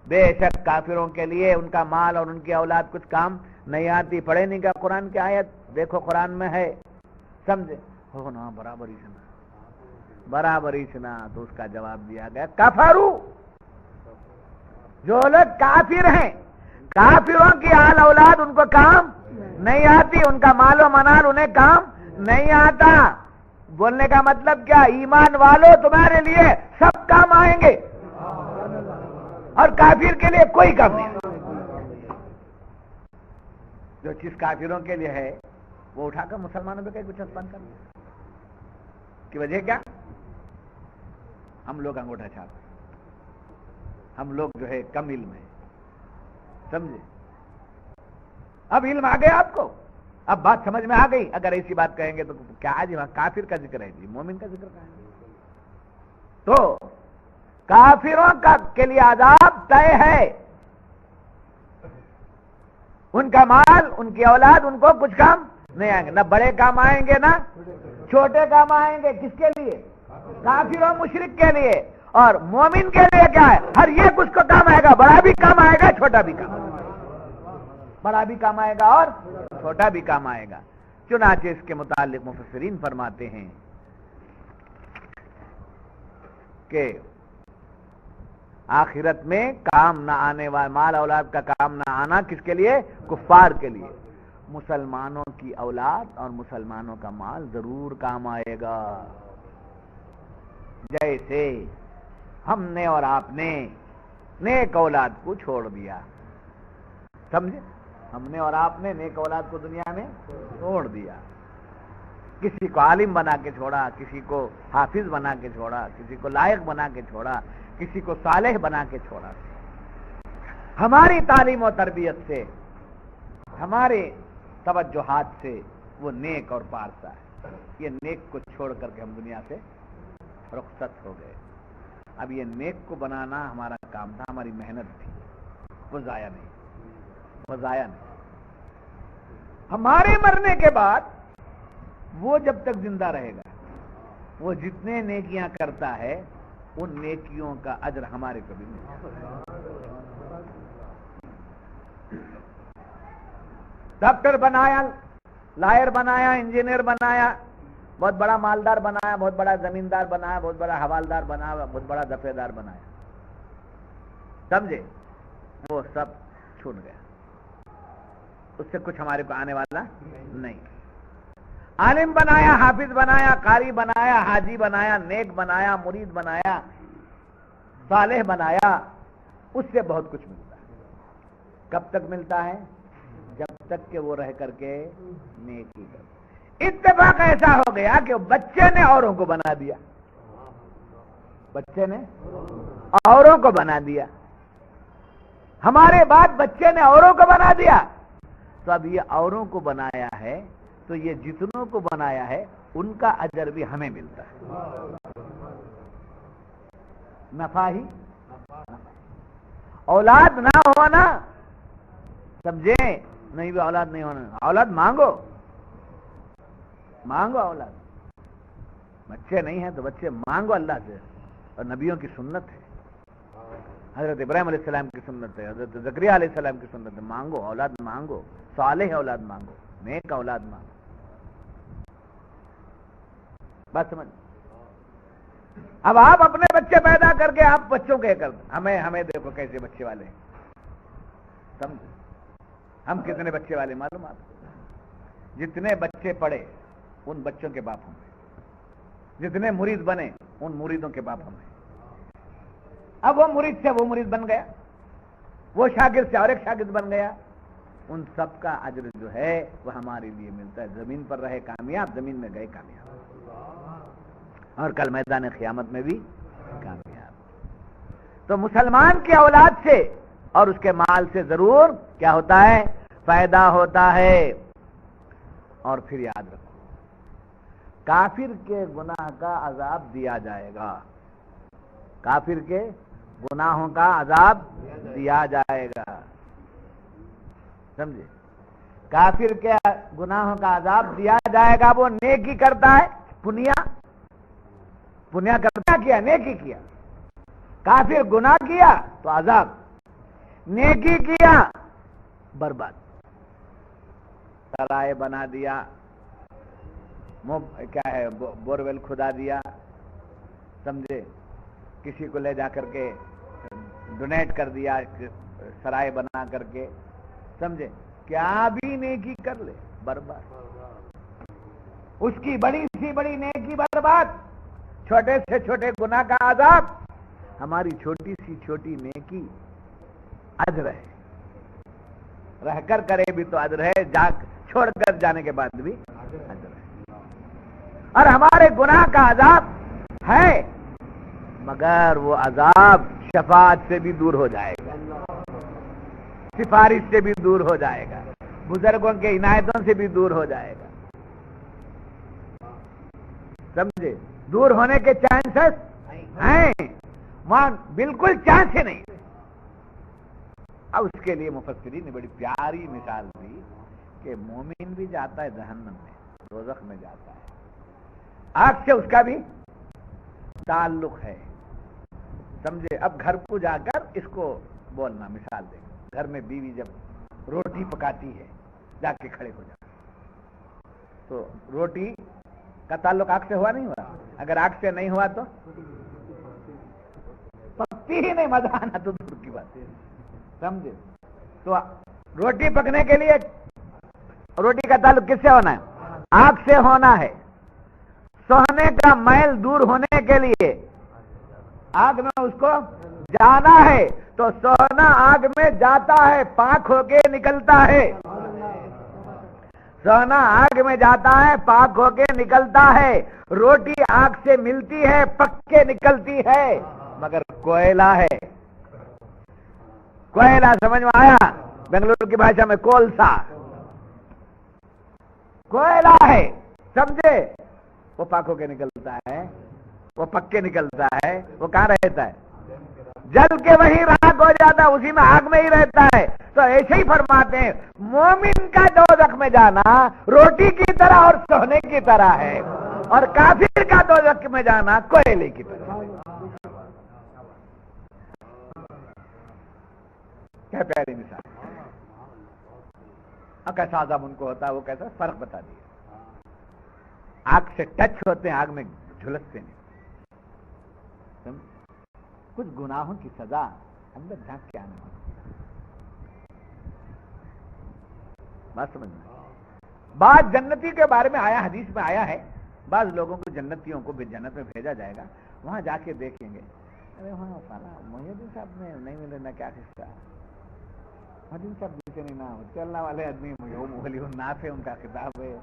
بے شک کافروں کے لیے ان کا مال اور ان کی اولاد کچھ کام نہیں آتی۔ پڑھے نہیں کیا قرآن کی آیت؟ دیکھو قرآن میں ہے، سمجھے؟ ہو نا برابری سنا، برابری سنا، تو اس کا جواب دیا گیا کفروا، جو لوگ کافر ہیں، کافروں کی آل اولاد ان کو کام نہیں آتی، ان کا مال و منال انہیں کام نہیں آتا۔ بولنے کا مطلب کیا؟ ایمان والوں تمہارے لیے سب کام آئیں گے اور کافر کے لیے کوئی کام نہیں۔ جو چیز کافروں کے لیے ہے وہ اٹھا کر مسلمانوں پہ کچھ چسپان کرنا کی وجہ کیا؟ ہم لوگ انگوٹھا چھاپ، ہم لوگ جو ہے کم علم ہے، سمجھے؟ اب علم آ گیا آپ کو، اب بات سمجھ میں آ گئی۔ اگر ایسی بات کہیں گے تو کیا آج وہاں کافر کا ذکر ہے جی، مومن کا ذکر کہاں ہے؟ تو کافروں کا کے لیے عذاب طے ہے، ان کا مال ان کی اولاد ان کو کچھ کام نہیں آئیں گے، نہ بڑے کام آئیں گے نہ چھوٹے کام آئیں گے۔ کس کے لیے؟ کافر و مشرک کے لیے۔ اور مومن کے لیے کیا ہے؟ ہر یہ کچھ کو کام آئے گا، بڑا بھی کام آئے گا، چھوٹا بھی کام آئے گا، بڑا بھی کام آئے گا اور چھوٹا بھی کام آئے گا۔ چنانچہ اس کے متعلق مفسرین فرماتے ہیں کہ آخرت میں کام نہ آنے والا مال اولاد کا کام نہ آنا کس کے لیے؟ کفار کے لیے۔ مسلمانوں کی اولاد اور مسلمانوں کا مال ضرور کام آئے گا، جیسے ہم نے اور آپ نے نیک اولاد کو چھوڑ دیا، سمجھے؟ ہم نے اور آپ نے نیک اولاد کو دنیا میں چھوڑ دیا، کسی کو عالم بنا کے چھوڑا، کسی کو حافظ بنا کے چھوڑا، کسی کو لائق بنا کے چھوڑا، کسی کو صالح بنا کے چھوڑا۔ ہماری تعلیم و تربیت سے، ہمارے توجہات سے وہ نیک اور پارسا ہے، یہ نیک کو چھوڑ کر کے ہم دنیا سے رخصت ہو گئے۔ اب یہ نیک کو بنانا ہمارا کام تھا، ہماری محنت تھی، وہ ضائع نہیں۔ ہمارے مرنے کے بعد وہ جب تک زندہ رہے گا، وہ جتنے نیکیاں کرتا ہے ان نیکیوں کا اجر ہمارے کبھی نہیں۔ ڈاکٹر بنایا، لائر بنایا، انجینئر بنایا، بہت بڑا مالدار بنایا، بہت بڑا زمیندار بنایا، بہت بڑا حوالدار بنایا، بہت بڑا دفعہ دار بنایا، سمجھے؟ وہ سب چھوٹ گیا، اس سے کچھ ہمارے کو آنے والا نہیں۔ عالم بنایا، حافظ بنایا، قاری بنایا، حاجی بنایا، نیک بنایا، مرید بنایا، صالح بنایا، اس سے بہت کچھ ملتا ہے۔ کب تک ملتا ہے؟ جب تک کہ وہ رہ کر کے نیکی کر۔ اتفاق ایسا ہو گیا کہ بچے نے اوروں کو بنا دیا، بچے نے اوروں کو بنا دیا، ہمارے بعد بچے نے اوروں کو بنا دیا، تو اب یہ اوروں کو بنایا ہے تو یہ جتنوں کو بنایا ہے ان کا اجر بھی ہمیں ملتا ہے، نفع ہی۔ اولاد نہ ہونا، سمجھے؟ نہیں بھی اولاد نہیں ہونا، اولاد مانگو اولاد، بچے نہیں ہیں تو بچے مانگو اللہ سے، اور نبیوں کی سنت ہے، حضرت ابراہیم علیہ السلام کی سنت ہے، حضرت زکریا علیہ السلام کی سنت ہے، مانگو اولاد، مانگو صالح اولاد، مانگو نیک اولاد، مانگو۔ بات سمجھ؟ اب آپ اپنے بچے پیدا کر کے آپ بچوں کے کر ہمیں دیکھو کیسے بچے والے ہیں، سمجھ؟ ہم کتنے بچے والے معلوم آپ کو؟ جتنے بچے پڑھے ان بچوں کے باپ ہوں گے، جتنے مرید بنے ان مریدوں کے باپ ہوں گے۔ اب وہ مرید سے وہ مرید بن گیا، وہ شاگرد سے اور ایک شاگرد بن گیا، ان سب کا اجر جو ہے وہ ہمارے لیے ملتا ہے، زمین پر رہے کامیاب، زمین میں گئے کامیاب، اور کل میدان قیامت میں بھی کامیاب۔ تو مسلمان کی اولاد سے اور اس کے مال سے ضرور کیا ہوتا ہے؟ فائدہ ہوتا ہے۔ اور پھر یاد رکھو، کافر کے گناہ کا عذاب دیا جائے گا، کافر کے گناہوں کا عذاب دیا جائے گا، سمجھے؟ کافر کے گناہوں کا عذاب دیا جائے گا۔ وہ نیکی کرتا ہے، پنیا کرتا کیا، نیکی کیا، کافر گناہ کیا تو عذاب، نیکی کیا برباد، سرائے بنا دیا، کیا ہے بورویل کھدا دیا، سمجھے؟ کسی کو لے جا کر کے ڈونیٹ کر دیا سرائے بنا کر کے، سمجھے؟ کیا بھی نیکی کر لے برباد، اس کی بڑی سی بڑی نیکی برباد، چھوٹے سے چھوٹے گناہ کا عذاب، ہماری چھوٹی سی چھوٹی نیکی اجر ہے، رہ کر کرے بھی تو اجر ہے، چھوڑ کر جانے کے بعد بھی اجر ہے، اور ہمارے گناہ کا عذاب ہے، مگر وہ عذاب شفاعت سے بھی دور ہو جائے گا، سفارش سے بھی دور ہو جائے گا، بزرگوں کے عنایتوں سے بھی دور ہو جائے گا، سمجھے؟ دور ہونے کے چانسز ہیں، وہاں بالکل چانس ہی نہیں۔ اب اس کے لیے مفسرین نے بڑی پیاری مثال دی کہ مومن بھی جاتا ہے جہنم میں، دوزخ میں جاتا ہے، آگ سے اس کا بھی تعلق ہے، سمجھے؟ اب گھر کو جا کر اس کو بولنا، مثال دے، گھر میں بیوی جب روٹی پکاتی ہے، جا کے کھڑے ہو جاتا، تو روٹی کا تعلق آگ سے ہوا نہیں ہوا؟ اگر آگ سے نہیں ہوا تو پکتی ہی نہیں، مزہ آنا تو دور کی بات ہے، سمجھے؟ تو روٹی پکنے کے لیے روٹی کا تعلق کس سے ہونا ہے؟ آگ سے ہونا ہے۔ سونے کا میل دور ہونے کے لیے آگ میں اس کو جانا ہے، تو سونا آگ میں جاتا ہے، پاک ہو کے نکلتا ہے، سونا آگ میں جاتا ہے، پاک ہو کے نکلتا ہے، روٹی آگ سے ملتی ہے، پک کے نکلتی ہے، مگر کوئلہ ہے، کوئلہ سمجھ میں آیا؟ بنگلور کی بھاشا میں کولسا، کوئلہ ہے، سمجھے؟ وہ پاک ہو کے نکلتا ہے، وہ پک کے نکلتا ہے، وہ کہاں رہتا ہے؟ جل کے وہی راکھ ہو جاتا ہے، اسی میں آگ میں ہی رہتا ہے. تو ایسے ہی فرماتے ہیں مومن کا دوزخ میں جانا روٹی کی طرح اور سونے کی طرح ہے، اور کافر کا دوزخ میں جانا کوئلے کی طرح ہے. کیا پیاری مثال. کیسا عذاب ان کو ہوتا ہے، وہ کیسا فرق بتا دیا. آگ سے ٹچ ہوتے ہیں، آگ میں جھلستے ہیں. کچھ گناہوں کی سزا اندر جھانک کے آنے والی بات سمجھ میں. بعض جنتی کے بارے میں آیا، حدیث میں آیا ہے، بعض لوگوں کو جنتیوں کو بھی جنت میں بھیجا جائے گا، وہاں جا کے دیکھیں گے ارے وہاں فلاں محی الدین صاحب نے نہیں ملے نہ کیا قصہ، محی الدین صاحب جیتے نہیں نہ چلنے والے آدمی ولی الناس ہے، ان کا خطاب ہے،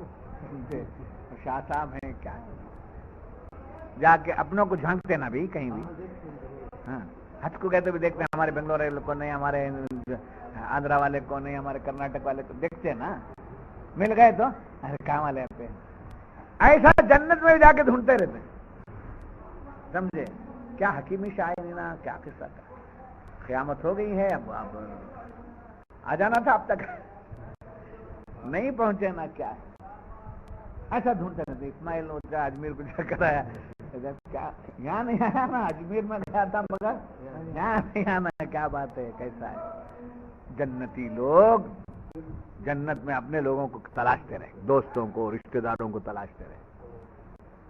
شاہ صاحب ہیں کیا. جا کے اپنوں کو جھانکتے نہ بھی کہیں بھی. ہاں حج کو کہتے بھی دیکھتے ہیں، ہمارے بنگلور والے کو نہیں، ہمارے آندھرا والے کو نہیں، ہمارے کرناٹک والے کو دیکھتے ہیں نا، مل گئے تو ارے کام والے پہ. ایسا جنت میں جا کے ڈھونڈتے رہتے ہیں. سمجھے کیا حکیمی شاعری نا کیا قصہ تھا. قیامت ہو گئی ہے، اب آ جانا تھا، اب تک نہیں پہنچے نا کیا ہے. ایسا ڈھونڈتے رہتے. اسماعیل اجمیر کو جا کر آیا، کیا یہاں نہیں آیا نا، اجمیر میں گیا تھا مگر یہاں نہیں آنا، کیا بات ہے، کیسا ہے. جنتی لوگ جنت میں اپنے لوگوں کو تلاشتے رہے، دوستوں کو، رشتہ داروں کو تلاشتے رہے.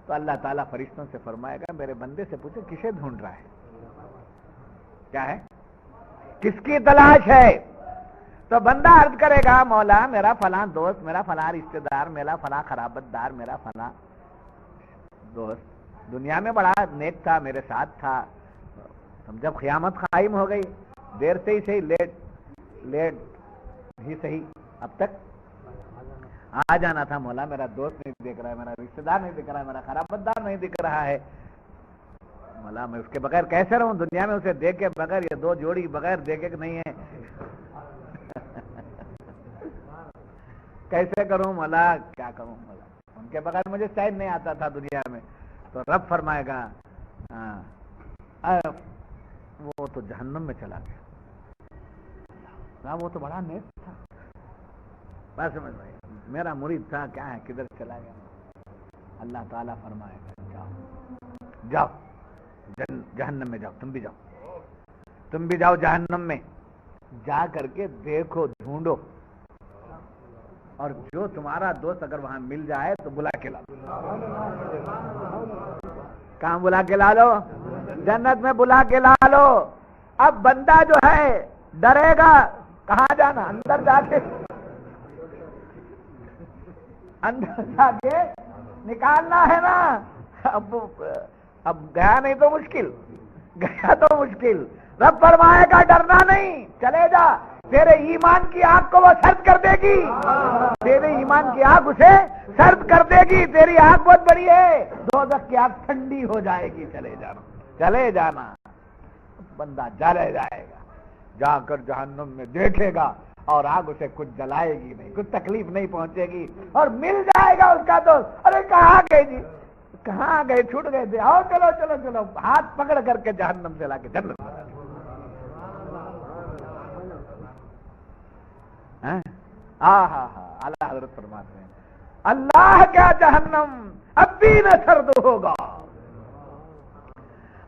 تو اللہ تعالیٰ فرشتوں سے فرمائے گا میرے بندے سے پوچھو کسے ڈھونڈ رہا ہے، کیا ہے، کس کی تلاش ہے. تو بندہ عرض کرے گا مولا میرا فلاں دوست، میرا فلاں رشتہ دار، میرا فلاں خرابت دار، میرا فلاں دوست دنیا میں بڑا نیک تھا، میرے ساتھ تھا. جب قیامت قائم ہو گئی، دیر سے ہی صحیح، لیٹ ہی صحیح، اب تک آ جانا تھا مولا. میرا دوست نہیں دیکھ رہا ہے، میرا رشتہ دار نہیں دکھ رہا ہے، میرا خرابت دار نہیں دکھ رہا ہے. مولا میں اس کے بغیر کیسے رہوں، دنیا میں اسے دیکھے بغیر، یہ دو جوڑی بغیر دیکھے کہ نہیں ہے، کیسے کروں مولا، کیا کروں مولا. ان کے بغیر مجھے چین نہیں آتا تھا دنیا میں. تو رب فرمائے گا وہ تو جہنم میں چلا گیا، وہ تو بڑا نیک تھا. بات سمجھ بھائی، میرا مرید تھا، کیا ہے کدھر چلا گیا. اللہ تعالیٰ فرمائے گا جاؤ جاؤ جہنم میں جاؤ، تم بھی جاؤ جہنم میں. جا کر کے دیکھو، ڈھونڈو، اور جو تمہارا دوست اگر وہاں مل جائے تو بلا کے لا لو. کہاں بلا کے لا لو؟ جنت میں بلا کے لا لو. اب بندہ جو ہے ڈرے گا، کہاں جانا، اندر جا کے نکالنا ہے نا. اب گیا نہیں تو مشکل، گیا تو مشکل. رب فرمائے گا ڈرنا نہیں، چلے جا. تیرے ایمان کی آگ کو وہ سرد کر دے گی، تیرے ایمان کی آگ اسے سرد کر دے گی. تیری آگ بہت بڑی ہے، دوزخ کی آگ ٹھنڈی ہو جائے گی. چلے جانا. بندہ چلے جائے گا، جا کر جہنم میں دیکھے گا، اور آگ اسے کچھ جلائے گی نہیں، کچھ تکلیف نہیں پہنچے گی. اور مل جائے گا اس کا دوست، ارے کہاں گئے جی، کہاں گئے، چھوٹ گئے تھے، آؤ چلو چلو چلو، ہاتھ پکڑ کر کے جہنم سے لا کے جنت میں. اللہ حضرت فرماتے ہیں اللہ کیا جہنم اب بھی نہ سرد ہوگا،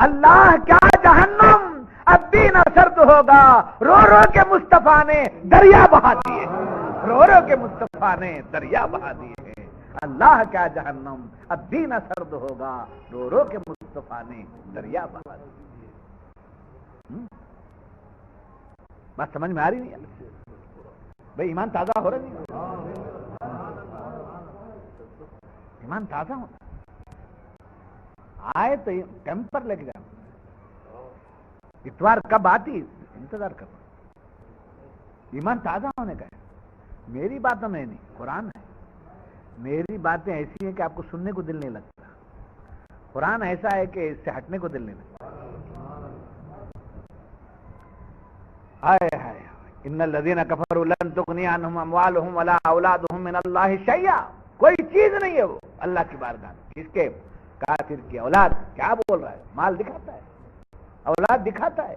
اللہ کیا جہنم اب بھی نہ سرد ہوگا. رو رو کے مصطفیٰ نے دریا بہا دیے، رو رو کے مصطفیٰ نے دریا بہا دیے. اللہ کیا جہنم اب بھی نہ سرد ہوگا، رو رو کے مصطفیٰ نے دریا بہا دیے. بات سمجھ میں آ رہی نہیں ہے بھائی؟ ایمان تازہ ہو رہا نہیں، ایمان تازہ ہونا. آئے تو کیمپر لے کے جانا، اتوار کب آتی انتظار کرنا. ایمان تازہ ہونے کا ہے. میری باتوں میں نہیں، قرآن ہے. میری باتیں ایسی ہیں کہ آپ کو سننے کو دل نہیں لگتا. قرآن ایسا ہے کہ اس سے ہٹنے کو دل نہیں لگتا. آئے ہائے ان الذین کفروا لن تغنی عنہم اموالہم ولا اولادہم من اللہ شیئا. کوئی چیز نہیں ہے وہ اللہ کی بارگاہ میں. کس کے؟ کافر کی اولاد. کیا بول رہا ہے؟ مال دکھاتا ہے، اولاد دکھاتا ہے،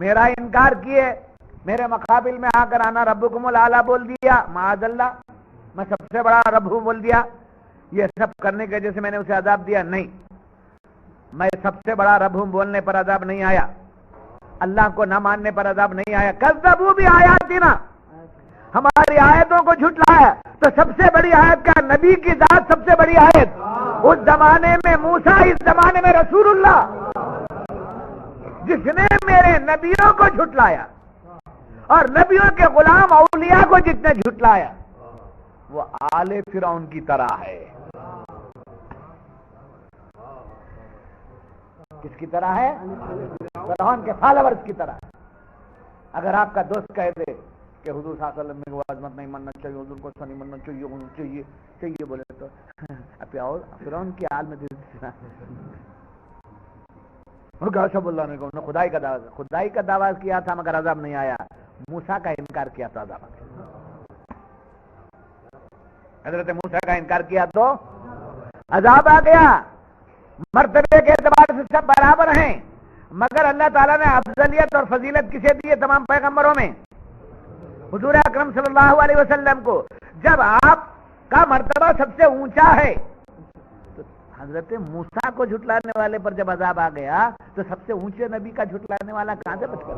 میرا انکار کیے، میرے مقابل میں آ کر آنا ربکم العالی بول دیا، معاذ اللہ میں سب سے بڑا رب ہوں بول دیا، یہ سب کرنے کی وجہ سے میں نے اسے عذاب دیا؟ نہیں، میں سب سے بڑا رب ہوں بولنے پر عذاب نہیں آیا، اللہ کو نہ ماننے پر عذاب نہیں آیا۔ کذبوا بآیاتنا، ہماری آیتوں کو جھٹلایا، تو سب سے بڑی آیت کا نبی کی ذات سب سے بڑی آیت، اس زمانے میں موسیٰ، اس زمانے میں رسول اللہ، جس نے میرے نبیوں کو جھٹلایا اور نبیوں کے غلام اولیاء کو جتنے جھٹلایا وہ آل فرعون کی طرح ہے۔ کس کی طرح ہے؟ فرعون کے فالورز کی طرح۔ اگر آپ کا دوست کہہ دے کہ حضور صلی اللہ علیہ وسلم کو عظمت نہیں ماننا چاہیے، حضور کو نہیں ماننا چاہیے بولے تو اور فرعون کی حال میں سب اللہ نے کہا خدائی کا دعویٰ کیا تھا مگر عذاب نہیں آیا، موسیٰ کا انکار کیا تو عذاب آ گیا۔ حضرت موسیٰ کا انکار کیا تو عذاب آ گیا۔ مرتبے کے اعتبار سے سب برابر ہیں، مگر اللہ تعالیٰ نے افضلیت اور فضیلت کسے دی ہے تمام پیغمبروں میں؟ حضور اکرم صلی اللہ علیہ وسلم کو۔ جب آپ کا مرتبہ سب سے اونچا ہے تو حضرت موسیٰ کو جھٹلانے والے پر جب عذاب آ گیا تو سب سے اونچے نبی کا جھٹلانے والا کہاں سے بچ گیا؟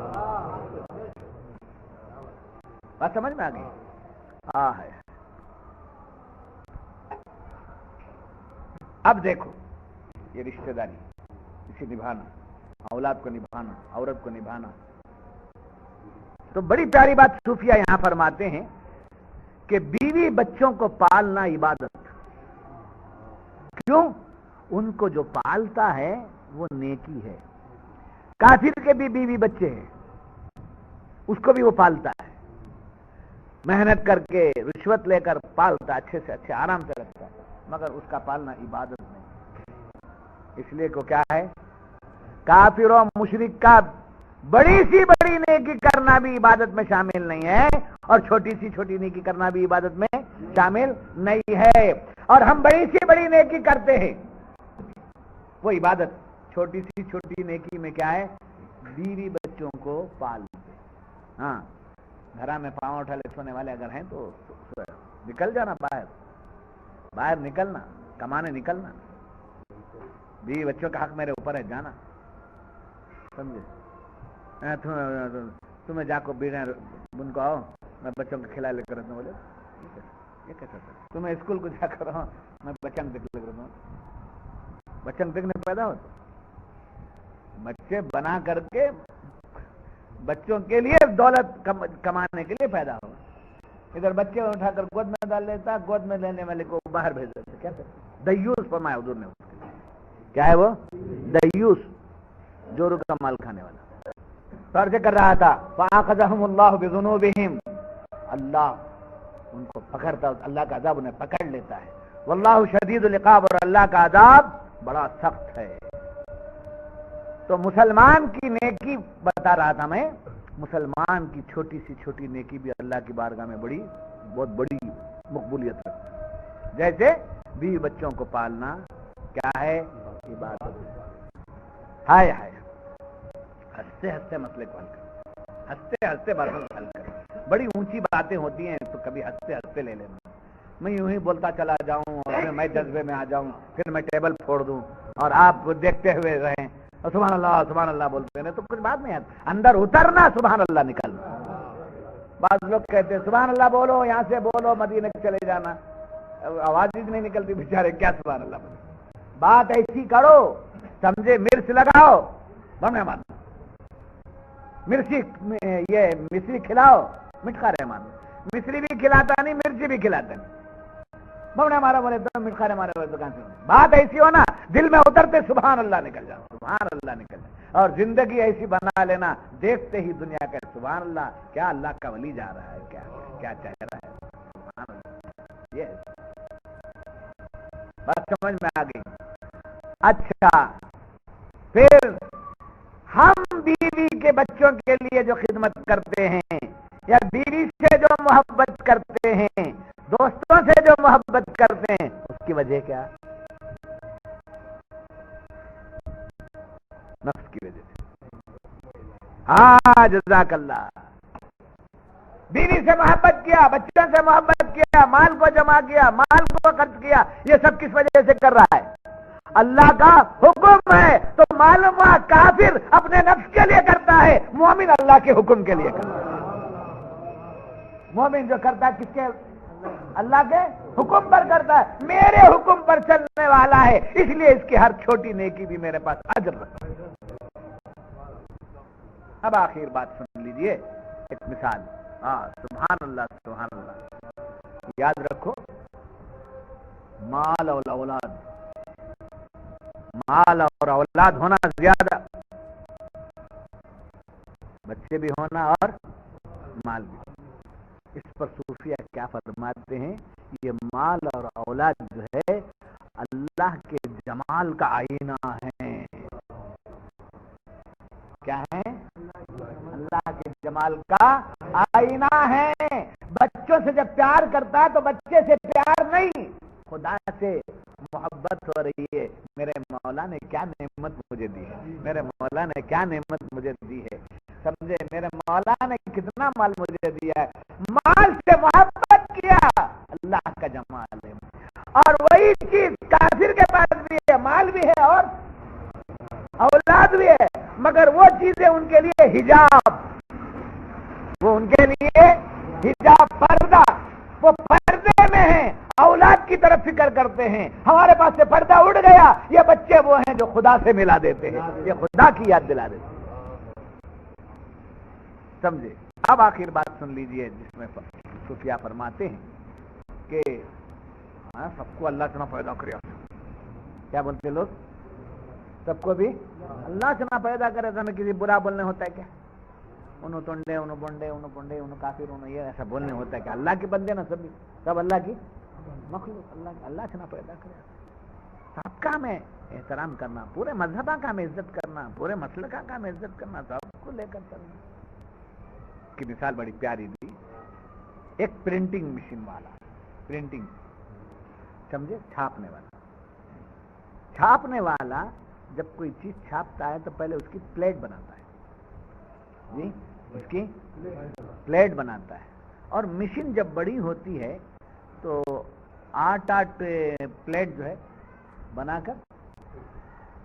بات سمجھ میں آ گئی؟ ہے۔ اب دیکھو یہ رشتہ داری، اسے نبھانا، اولاد کو نبھانا، عورت کو نبھانا، تو بڑی پیاری بات صوفیہ یہاں فرماتے ہیں کہ بیوی بچوں کو پالنا عبادت۔ کیوں؟ ان کو جو پالتا ہے وہ نیکی ہے۔ کافر کے بھی بیوی بچے ہیں، اس کو بھی وہ پالتا ہے، محنت کر کے رشوت لے کر پالتا، اچھے سے اچھے آرام سے رکھتا ہے، مگر اس کا پالنا عبادت نہیں۔ اس لیے کو کیا ہے؟ کافر و مشرک کا بڑی سی بڑی نیکی کرنا بھی عبادت میں شامل نہیں ہے، اور چھوٹی سی چھوٹی نیکی کرنا بھی عبادت میں شامل نہیں ہے۔ اور ہم بڑی سی بڑی نیکی کرتے ہیں، وہ عبادت۔ چھوٹی سی چھوٹی نیکی میں کیا ہے؟ بیوی بچوں کو پالتے۔ ہاں، گھر میں پاؤں اٹھا لے سونے والے اگر ہیں تو نکل جانا، باہر نکلنا، کمانے نکلنا۔ بیوی بچوں کا حق میرے اوپر ہے، جانا، سمجھے؟ تمہیں جا کو بیڑے ان کو آؤ، میں بچوں کو کھلا لے کر بولے یہ کیسا سر؟ تمہیں اسکول کو جا کر آؤ، میں بچنگ دیکھ لے کر بچنگ دیکھنے پیدا ہوتا، بچے بنا کر کے بچوں کے لیے دولت کمانے کے لیے پیدا ہو۔ ادھر بچے اٹھا کر گود میں ڈال لیتا، گود میں لینے والے کو باہر بھیج دیتے۔ کیا دیوس فرمایا حضور نے، کیا ہے وہ؟ دیوس، جورو کا مال کھانے والا۔ فرض کر رہا تھا فَأَخَذَهُمُ اللَّهُ بِذُنُوبِهِمْ، اللہ ان کو پکڑتا، اللہ کا عذاب انہیں پکڑ لیتا ہے۔ وَاللَّهُ شَدِيدُ الْعِقَابِ، اور اللہ کا عذاب بڑا سخت ہے۔ تو مسلمان کی نیکی بتا رہا تھا میں، مسلمان کی چھوٹی سی چھوٹی نیکی بھی اللہ کی بارگاہ میں بڑی، بہت بڑی مقبولیت رکھتی ہے۔ جیسے بیوی بچوں کو پالنا کیا ہے؟ عبادت۔ ہائے ہائے، ہنستے ہنستے مسئلے کو حل کر، ہنستے ہنستے باتوں کو حل کر۔ بڑی اونچی باتیں ہوتی ہیں تو کبھی ہنستے ہنستے لے لینا۔ میں یوں ہی بولتا چلا جاؤں اور پھر میں جذبے میں آ جاؤں، پھر میں ٹیبل پھوڑ دوں اور آپ کو دیکھتے ہوئے رہیں اور سبحان اللہ بولتے ہیں تو کچھ بات نہیں آتی، اندر اترنا، سبحان اللہ نکلنا۔ بعض لوگ کہتے ہیں سبحان اللہ بولو، یہاں سے بولو، مدینے چلے جانا، آواز ہی نہیں نکلتی، بیچارے کیا سبحان اللہ بولے۔ بات ایسی کرو، سمجھے، مرچ لگاؤ، بم رحمان، مرچی یہ مصری کھلاؤ، مٹکا رحمان، مصری بھی کھلاتا نہیں، مرچی بھی کھلاتا نہیں، بم نے ہمارا بولے تو مٹکا رحمان بولے تو کہاں سے؟ بات ایسی ہو نا، دل میں اترتے سبحان اللہ نکل جاؤ، سبحان اللہ نکل جاؤ، اور زندگی ایسی بنا لینا، دیکھتے ہی دنیا کا سبحان اللہ، کیا اللہ کا ولی جا رہا ہے، کیا کیا چہرہ ہے، سبحان اللہ۔ یہ بات سمجھ میں آ گئی؟ اچھا، پھر ہم بیوی کے بچوں کے لیے جو خدمت کرتے ہیں یا بیوی سے جو محبت کرتے ہیں، دوستوں سے جو محبت کرتے ہیں، اس کی وجہ کیا؟ نفس کی وجہ سے۔ ہاں، جزاک اللہ. بیوی سے محبت کیا، بچوں سے محبت کیا، مال کو جمع کیا، مال کو خرچ کیا، یہ سب کس وجہ سے کر رہا ہے؟ اللہ کا حکم ہے. تو معلوم ہوا کافر اپنے نفس کے لیے کرتا ہے، مومن اللہ کے حکم کے لیے کرتا ہے. مومن جو کرتا ہے کس کے؟ اللہ کے حکم پر کرتا ہے. میرے حکم پر چلنے والا ہے، اس لیے اس کی ہر چھوٹی نیکی بھی میرے پاس اجر رکھتا ہے. اب آخر بات سن لیجئے، ایک مثال. سبحان اللہ سبحان اللہ. یاد رکھو، مال اور اولاد، مال اور اولاد ہونا زیادہ، بچے بھی ہونا اور مال بھی. اس پر صوفیہ کیا فرماتے ہیں؟ یہ مال اور اولاد جو ہے اللہ کے جمال کا آئینہ ہے. کیا ہے؟ اللہ کے جمال کا آئینہ ہے. بچوں سے جب پیار کرتا ہے تو بچے سے پیار نہیں، خدا سے محبت ہو رہی ہے. میرے مولا نے کیا نعمت مجھے دی ہے، میرے مولا نے کیا نعمت مجھے دی ہے، سمجھے؟ میرے مولا نے کتنا مال مجھے دیا ہے. مال سے محبت کیا، اللہ کا جمال ہے. اور وہی چیز کافر کے پاس بھی ہے، مال بھی ہے اور اولاد بھی ہے، مگر وہ چیزیں ان کے لیے حجاب، وہ ان کے لیے حجاب، پردہ، وہ پردے میں ہیں. اولاد کی طرف فکر کرتے ہیں. ہمارے پاس سے پردہ اڑ گیا. یہ بچے وہ ہیں جو خدا سے ملا دیتے ہیں، یہ خدا کی یاد دلا دیتے ہیں. سمجھے؟ اب آخر بات سن لیجئے، جس میں صوفیہ فرماتے ہیں کہ سب کو اللہ سے نہ پیدا کرے. کیا بولتے لوگ؟ سب کو بھی اللہ سے نہ پیدا کرے تو ہمیں کسی برا بولنے ہوتا ہے کیا؟ انہوں ٹنڈے، انہوں بنڈے، انہوں بنڈے، انہوں کافر، انہوں یہ ایسا بولنے ہوتا ہے کہ اللہ کے بندے نا سب اللہ کی مخلوق، اللہ سے نہ پیدا کرے. سب کا ہمیں احترام کرنا، پورے مذہبہ کا ہمیں عزت کرنا، پورے مسلکہ کا ہمیں عزت کرنا، سب کو لے کر چلنا. کی مثال بڑی پیاری دی. ایک پرنٹنگ مشین والا، پرنٹنگ سمجھے، چھاپنے والا. چھاپنے والا جب کوئی چیز چھاپتا ہے تو پہلے اس کی پلیٹ بناتا ہے. جی، اس کی پلیٹ بناتا ہے. اور مشین جب بڑی ہوتی ہے تو 8 پلیٹ جو ہے بنا کر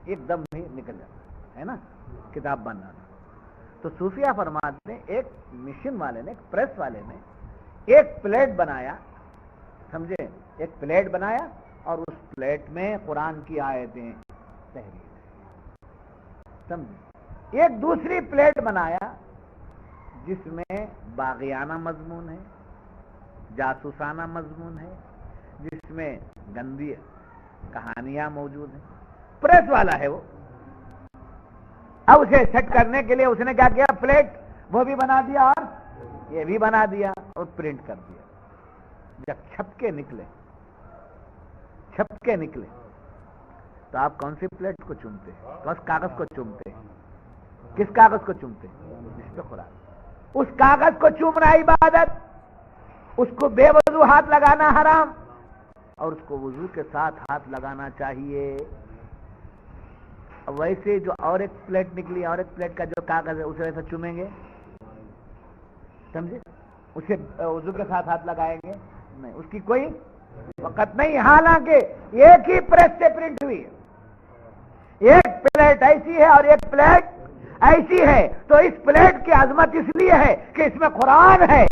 ایک دم ہی نکل جاتا ہے نا، کتاب بنانا. تو صوفیہ فرماتے ہیں ایک مشین والے نے، ایک پریس والے نے ایک پلیٹ بنایا، سمجھے، ایک پلیٹ بنایا اور اس پلیٹ میں قرآن کی آیتیں تحریر، سمجھے. ایک دوسری پلیٹ بنایا جس میں باغیانہ مضمون ہے، جاسوسانہ مضمون ہے، جس میں گندی کہانیاں موجود ہیں. پریس والا ہے وہ. اب اسے سیٹ کرنے کے لیے اس نے کیا کیا؟ پلیٹ وہ بھی بنا دیا اور یہ بھی بنا دیا اور پرنٹ کر دیا. جب چھپ کے نکلے تو آپ کون سی پلیٹ کو چومتے ہیں؟ کس کاغذ کو چومتے ہیں؟ کس کاغذ کو چومتے ہیں؟ جس پہ قرآن. اس کاغذ کو چومنا عبادت، اس کو بے وضو ہاتھ لگانا حرام، اور اس کو وضو کے ساتھ ہاتھ لگانا چاہیے. ویسے جو اور ایک پلیٹ نکلی، اور ایک پلیٹ کا جو کاغذ ہے اسے ایسا چومیں گے، سمجھے؟ اسے وضو کے ساتھ ہاتھ لگائیں گے؟ نہیں، اس کی کوئی وقت نہیں. حالانکہ ایک ہی پریس سے پرنٹ ہوئی ہے، ایک پلیٹ ایسی ہے اور ایک پلیٹ ایسی ہے. تو اس پلیٹ کی عظمت اس لیے ہے کہ اس میں قرآن ہے.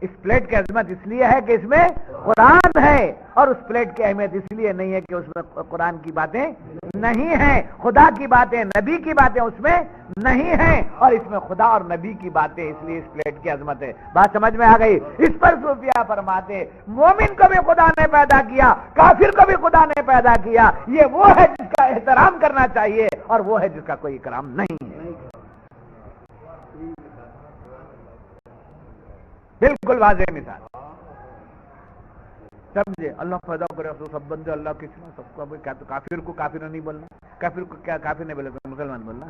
اس پلیٹ کی عظمت اس لیے ہے کہ اس میں قرآن ہے، اور اس پلیٹ کی اہمیت اس لیے نہیں ہے کہ اس میں قرآن کی باتیں نہیں ہیں، خدا کی باتیں، نبی کی باتیں اس میں نہیں ہیں، اور اس میں خدا اور نبی کی باتیں، اس لیے اس پلیٹ کی عظمت ہے. بات سمجھ میں آ گئی؟ اس پر صوفیہ فرماتے مومن کو بھی خدا نے پیدا کیا، کافر کو بھی خدا نے پیدا کیا. یہ وہ ہے جس کا احترام کرنا چاہیے، اور وہ ہے جس کا کوئی اکرام نہیں ہے. بالکل واضح مثال. سمجھے؟ اللہ پیدا کرے تو سب بندے اللہ کے سوا، سب کو. کیا تو کافر کو کافر نہیں بولنا؟ کافر کو کیا کافر نہیں بولے تو مسلمان بولنا؟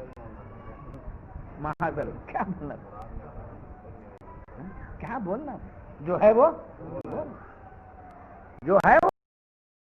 معاذ اللہ، کیا بولنا؟ کیا بولنا؟ جو ہے وہ